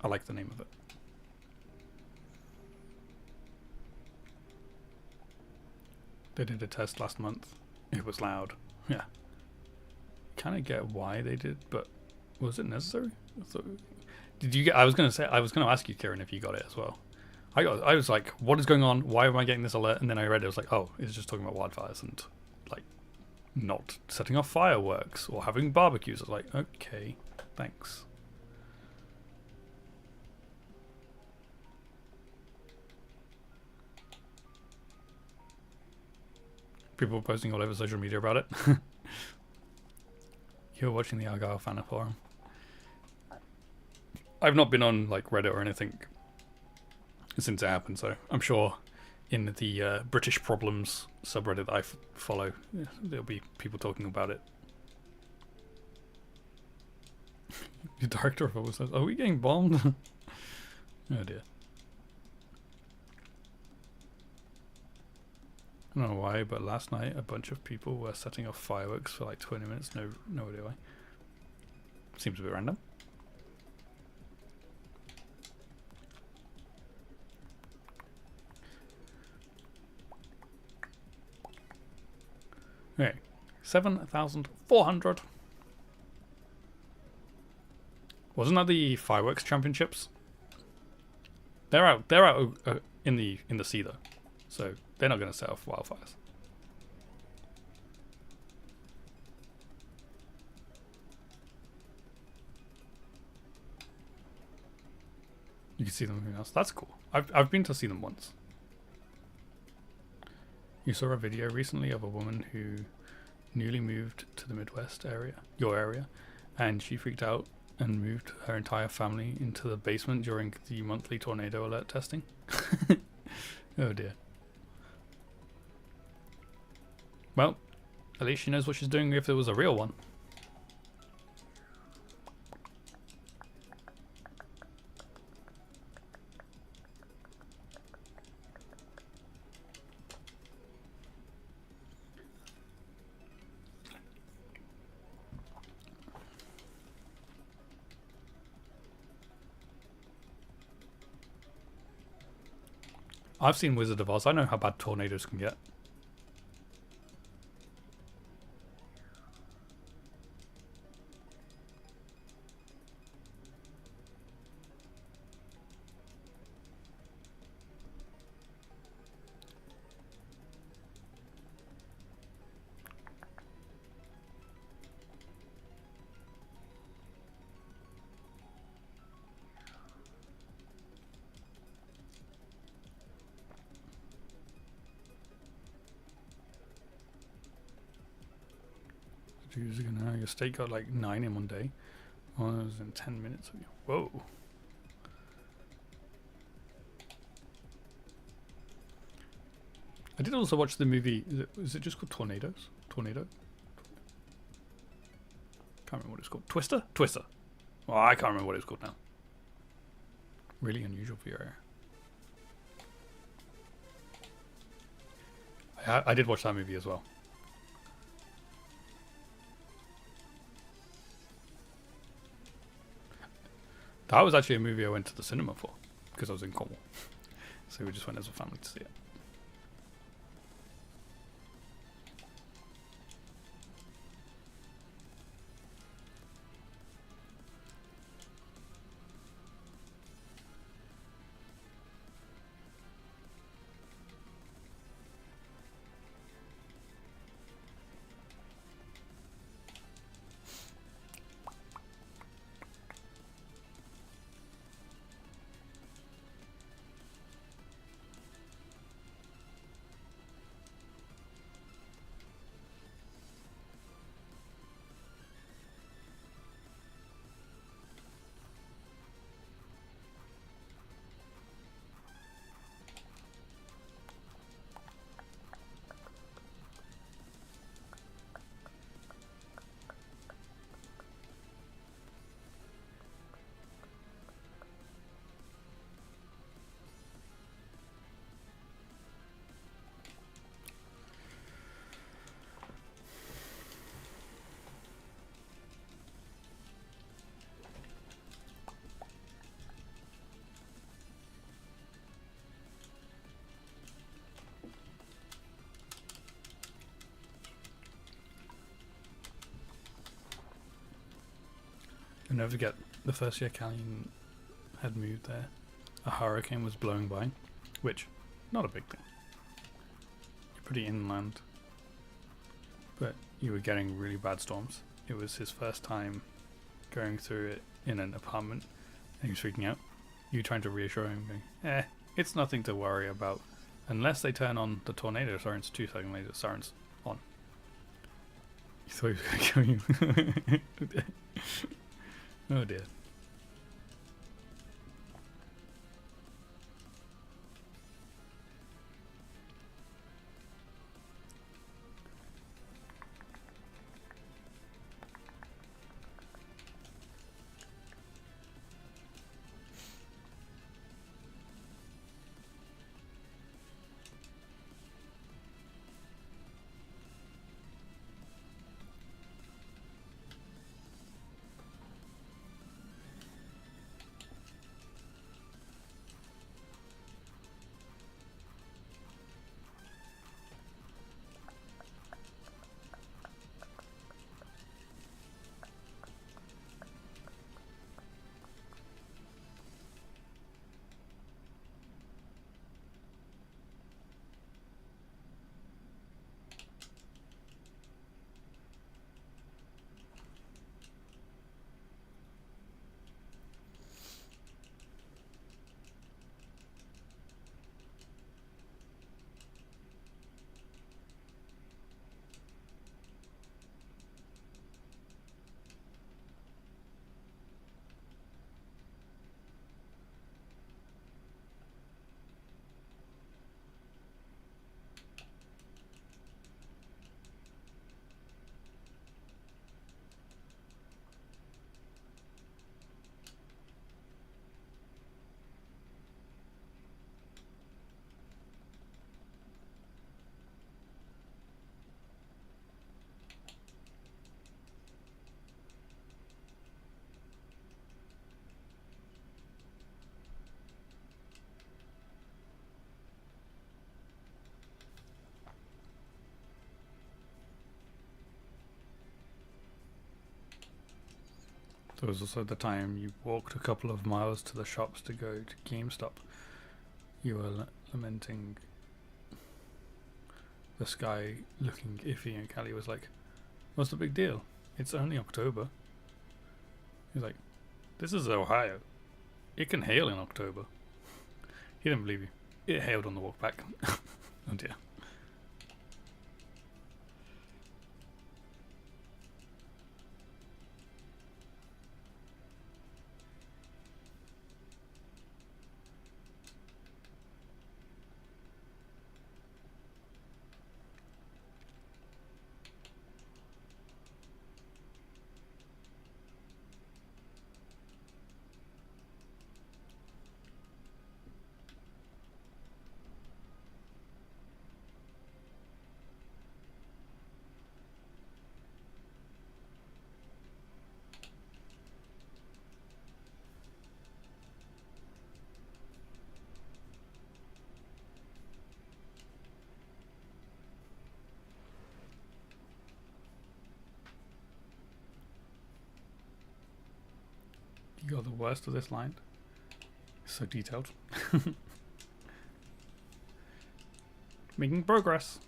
I like the name of it. They did a test last month. It was loud. Yeah. Kind of get why they did, but was it necessary? Did you get? I was gonna ask you, Kieran, if you got it as well. I was like, what is going on? Why am I getting this alert? And then I read it. I was like, oh, it's just talking about wildfires and like not setting off fireworks or having barbecues. I was like, okay, thanks. People posting all over social media about it. You're watching the Argyle fan forum. I've not been on like Reddit or anything since it happened, so I'm sure in the British Problems subreddit that I follow, there'll be people talking about it. The director of it says, "Are we getting bombed?" Oh dear. I don't know why, but last night a bunch of people were setting off fireworks for like 20 minutes. No idea why. Seems a bit random. Okay, 7,400. Wasn't that the fireworks championships? They're out in the sea though, so they're not going to set off wildfires. You can see them everywhere else. That's cool. I've been to see them once. You saw a video recently of a woman who newly moved to the Midwest area, your area, and she freaked out and moved her entire family into the basement during the monthly tornado alert testing. Oh dear. Well, at least she knows what she's doing if there was a real one. I've seen Wizard of Oz. I know how bad tornadoes can get. Your state got like 9 in one day. Oh, that was in 10 minutes. Whoa. I did also watch the movie. Is it just called Tornadoes? Tornado? Can't remember what it's called. Twister? Twister. Oh, I can't remember what it's called now. Really unusual for your area. I did watch that movie as well. That was actually a movie I went to the cinema for because I was in Cornwall. So we just went as a family to see it. You'll never forget the first year Callian had moved there. A hurricane was blowing by, which, not a big thing. You're pretty inland, but you were getting really bad storms. It was his first time going through it in an apartment, and he was freaking out. You trying to reassure him, going, it's nothing to worry about. Unless they turn on the tornado sirens, 2 seconds later, sirens on. You thought he was going to kill you. Oh dear. There was also the time you walked a couple of miles to the shops to go to GameStop. You were lamenting the sky looking iffy, and Callie was like, "What's the big deal? It's only October." He's like, "This is Ohio. It can hail in October." He didn't believe you. It hailed on the walk back. Oh dear. You got the worst of this line. It's so detailed. Making progress.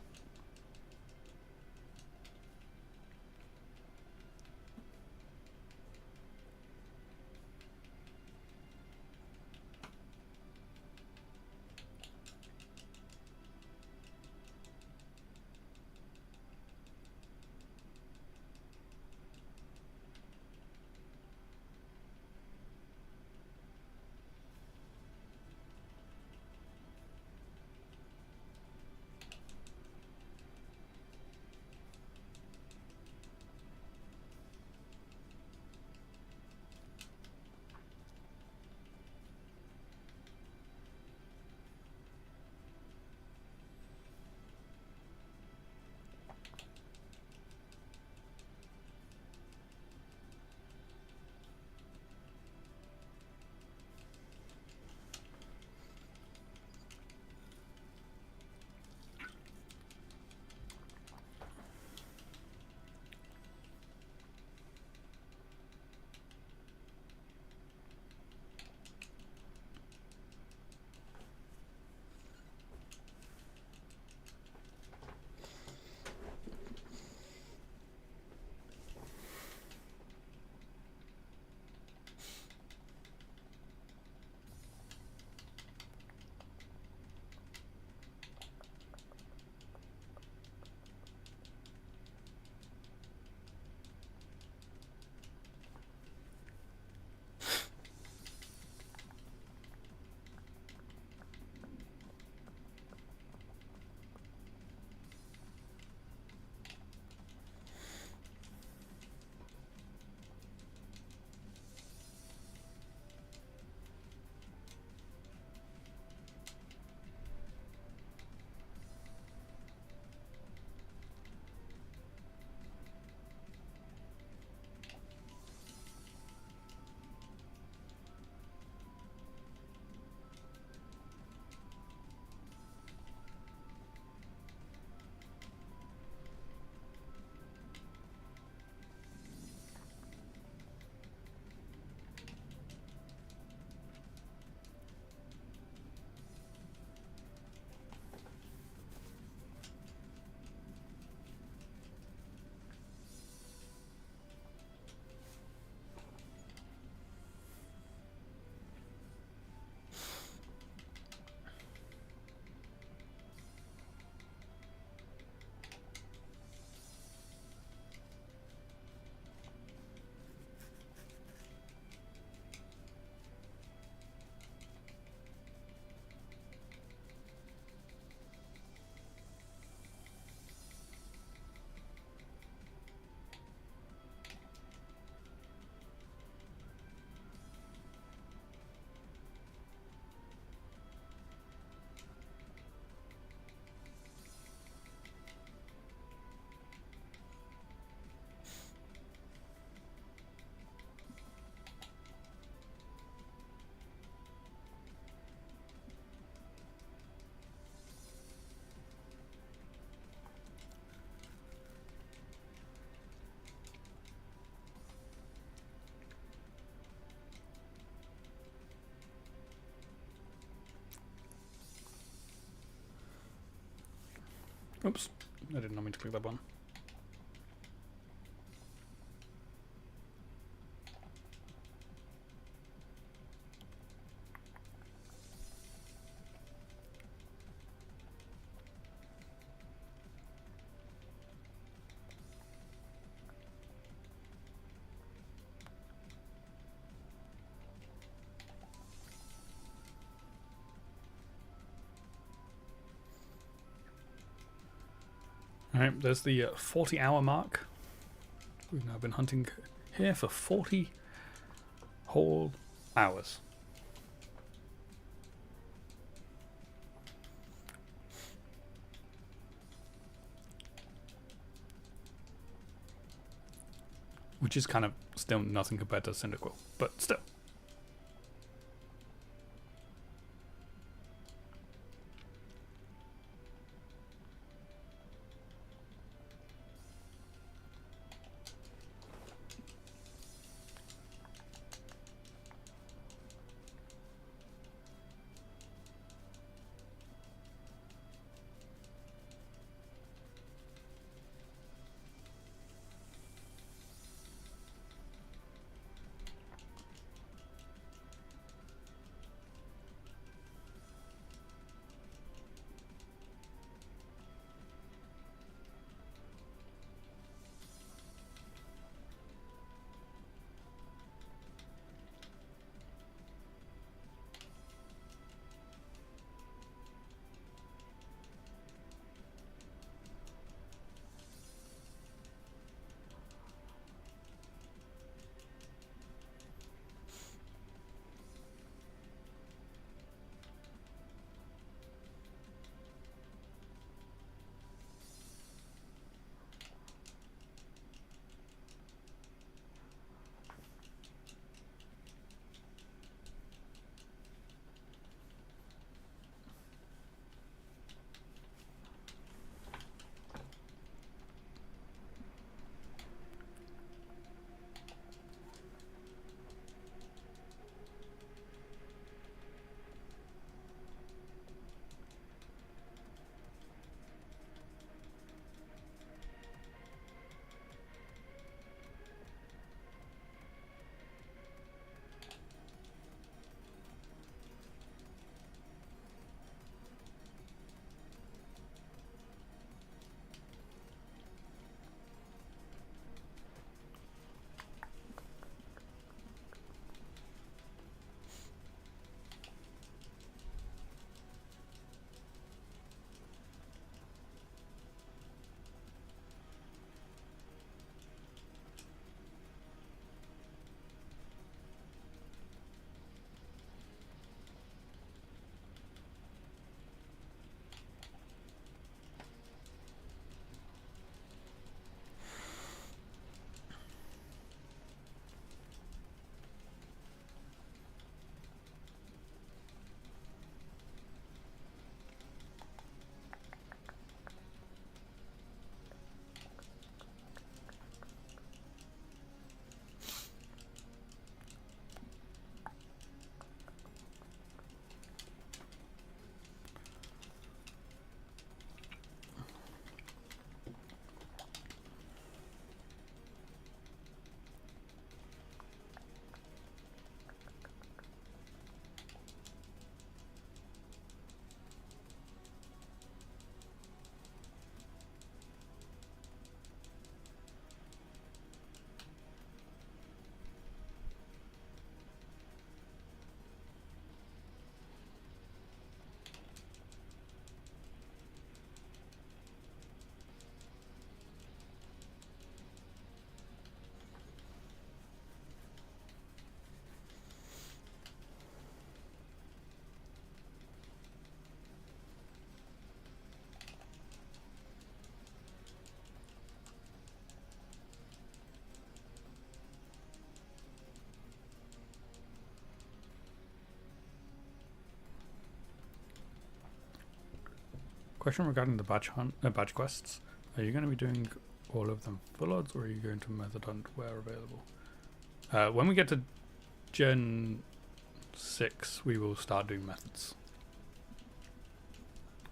Oops, I did not mean to click that button. Alright, there's the 40-hour mark. We've now been hunting here for 40 whole hours. Which is kind of still nothing compared to Cyndaquil, but still. Question regarding the badge quests. Are you going to be doing all of them full odds, or are you going to method hunt where available? When we get to Gen 6, we will start doing methods.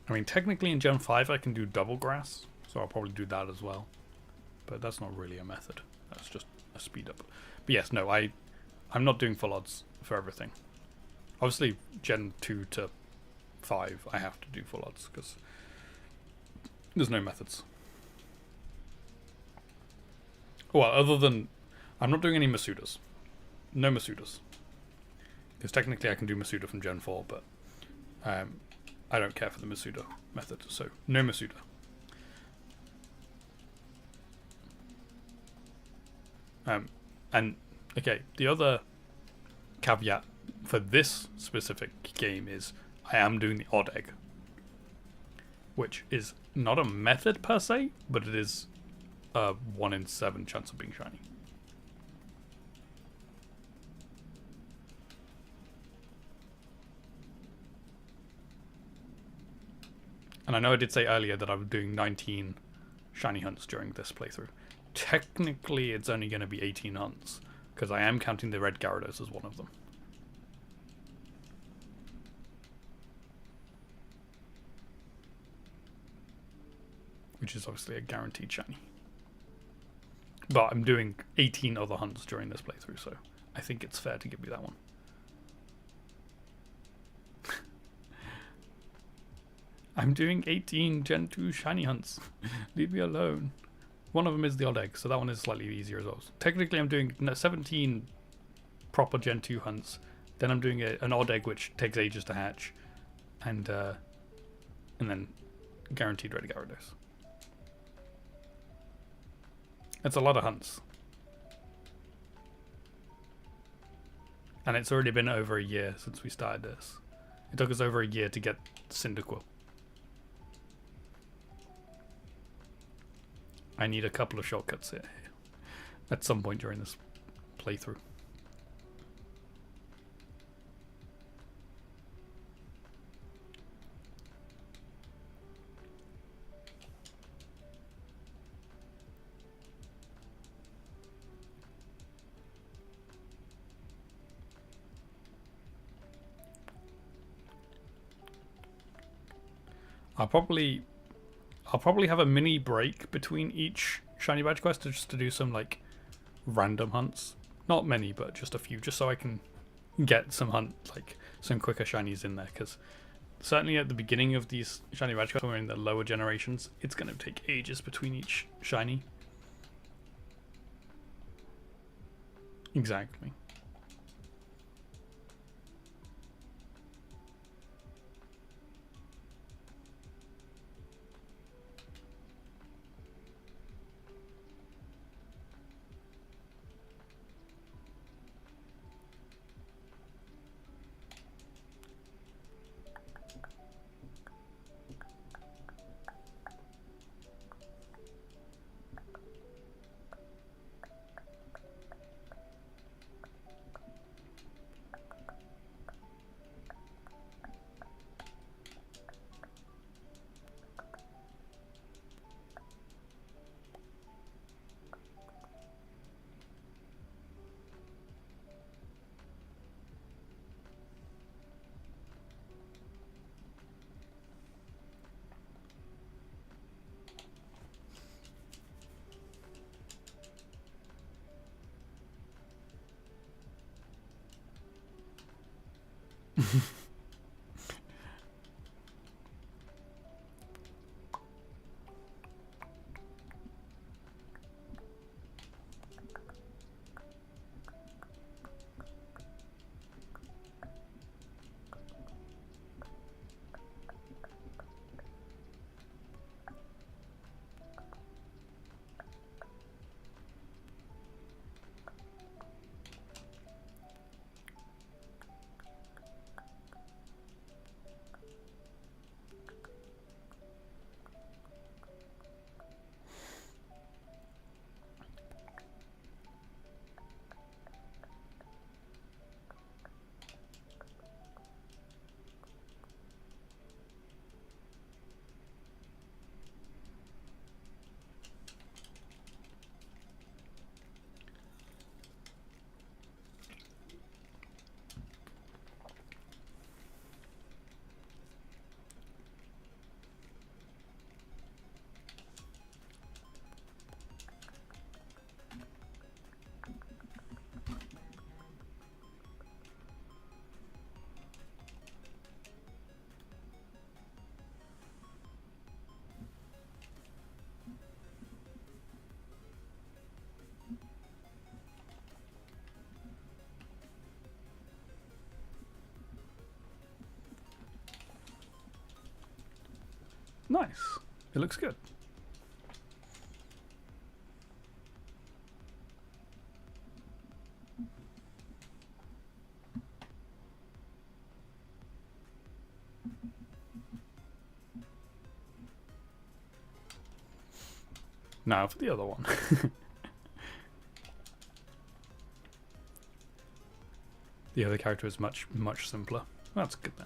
I mean, technically in Gen 5 I can do double grass, so I'll probably do that as well. But that's not really a method. That's just a speed up. But yes, no, I'm not doing full odds for everything. Obviously, Gen 2 to 5 I have to do full odds because there's no methods. Well, other than I'm not doing any Masudas. No Masudas. Because technically I can do Masuda from Gen 4, but I don't care for the Masuda method, so no Masuda. And okay, the other caveat for this specific game is I am doing the odd egg, which is not a method per se, but it is a 1 in 7 chance of being shiny. And I know I did say earlier that I was doing 19 shiny hunts during this playthrough. Technically, it's only going to be 18 hunts, because I am counting the red Gyarados as one of them. Which is obviously a guaranteed shiny. But I'm doing 18 other hunts during this playthrough, so I think it's fair to give me that one. I'm doing 18 Gen 2 shiny hunts. Leave me alone. One of them is the odd egg, so that one is slightly easier as well. So technically I'm doing 17 proper Gen 2 hunts. Then I'm doing an odd egg which takes ages to hatch. And then guaranteed red Gyarados. That's a lot of hunts. And it's already been over a year since we started this. It took us over a year to get Cyndaquil. I need a couple of shortcuts here at some point during this playthrough. I'll probably have a mini break between each shiny badge quest just to do some like random hunts. Not many, but just a few, just so I can get some some quicker shinies in there. Because certainly at the beginning of these shiny badge quests, when we're in the lower generations, it's going to take ages between each shiny. Exactly. Nice. It looks good. Now for the other one. The other character is much simpler. That's good then.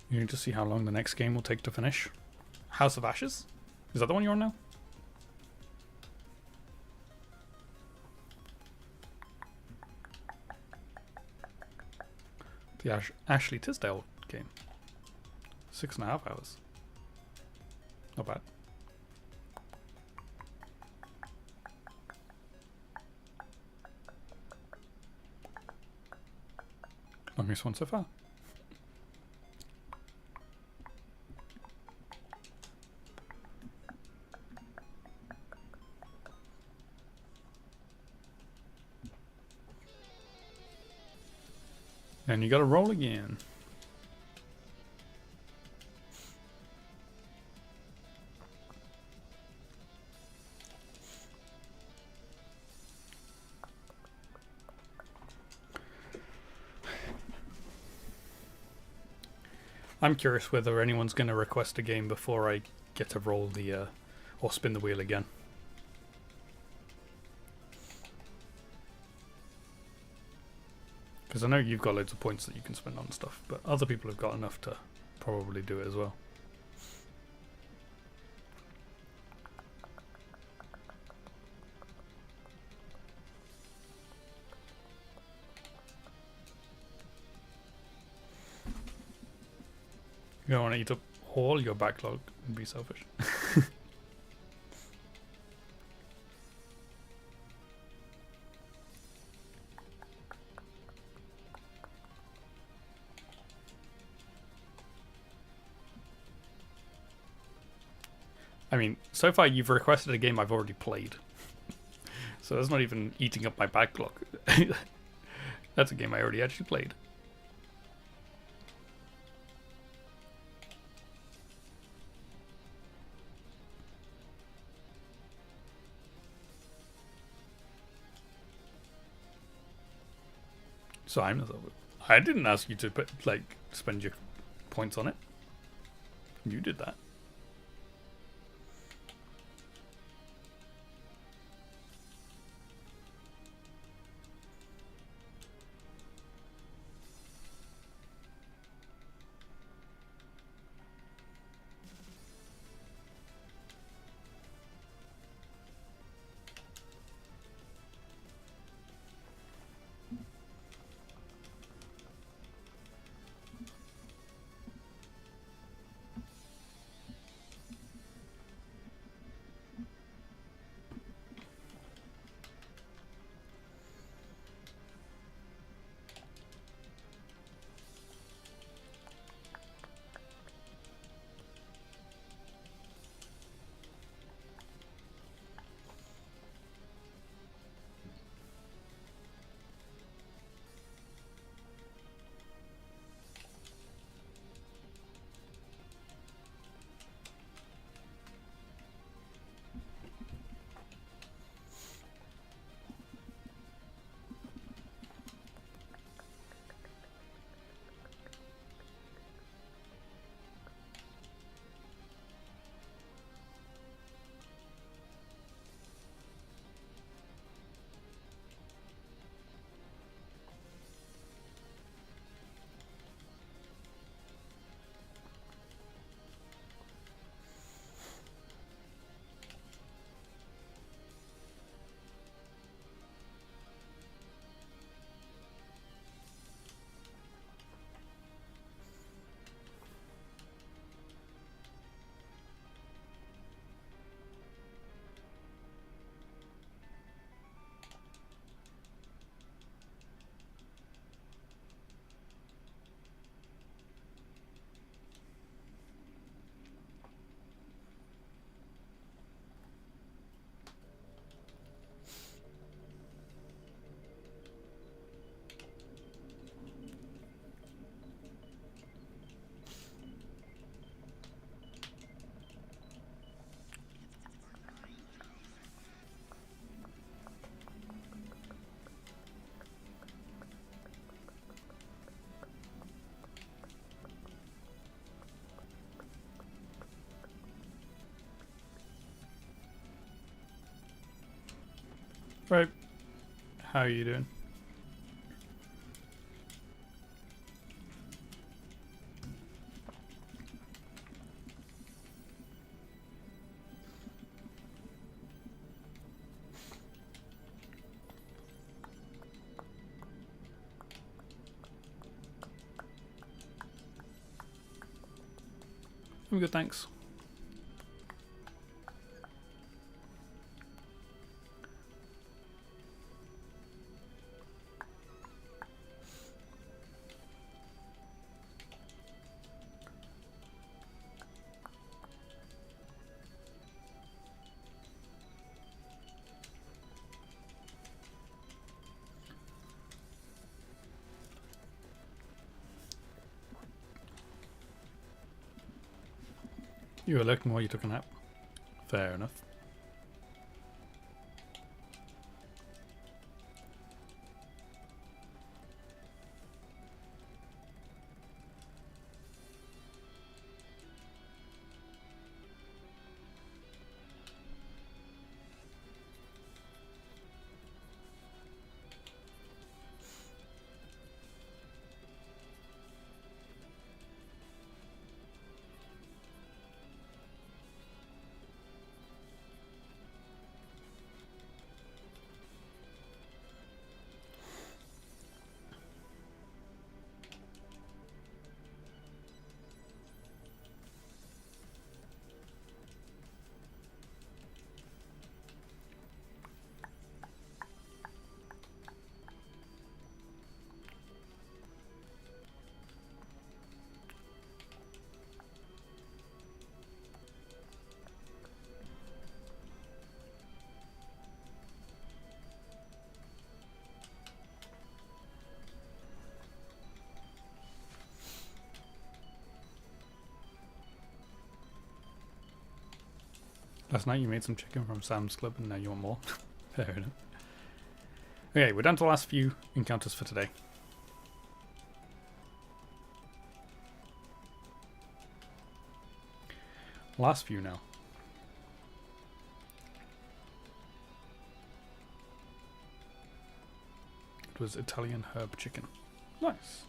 You need to see how long the next game will take to finish. House of Ashes? Is that the one you're on now? The Ashley Tisdale game. 6.5 hours. Not bad. Longest one so far. And you gotta roll again. I'm curious whether anyone's going to request a game before I get to roll the or spin the wheel again. Because I know you've got loads of points that you can spend on stuff, but other people have got enough to probably do it as well. You don't want to eat up all your backlog and be selfish. I mean, so far you've requested a game I've already played. So that's not even eating up my backlog. That's a game I already actually played. So I didn't ask you to put, spend your points on it. You did that. Right. How are you doing? I'm good, thanks. You were looking while you took a nap. Fair enough. Last night you made some chicken from Sam's Club and now you want more. Fair enough. Okay, we're down to the last few encounters for today. Last few now. It was Italian herb chicken. Nice.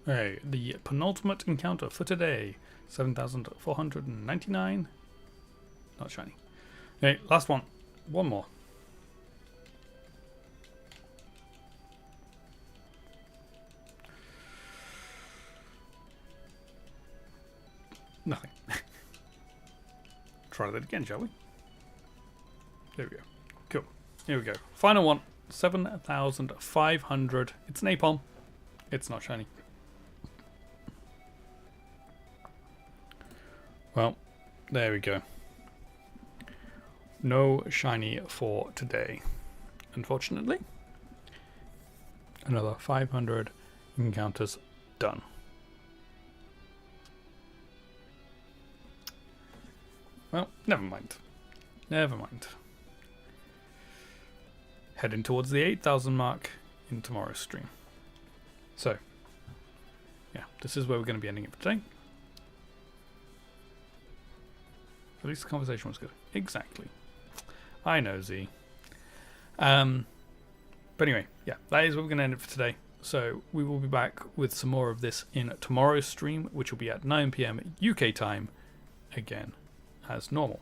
Okay, the penultimate encounter for today. 7,499. Not shiny. Okay, last one. One more. Nothing. Try that again, shall we? There we go. Cool. Here we go. Final one. 7,500. It's napalm. It's not shiny. Well, there we go. No shiny for today, unfortunately. Another 500 encounters done. Well, never mind. Never mind. Heading towards the 8,000 mark in tomorrow's stream. So, yeah, this is where we're going to be ending it for today. At least the conversation was good. Exactly. I know, Z. But anyway, yeah, that is where we're going to end it for today. So we will be back with some more of this in tomorrow's stream, which will be at 9 PM UK time, again, as normal.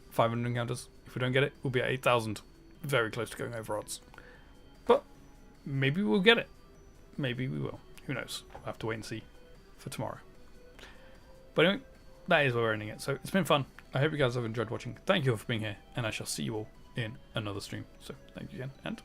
500 encounters. If we don't get it, we'll be at 8,000. Very close to going over odds. But maybe we'll get it. Maybe we will. Who knows? We'll have to wait and see for tomorrow. But anyway, that is where we're ending it. So it's been fun. I hope you guys have enjoyed watching. Thank you all for being here, and I shall see you all in another stream. So thank you again, and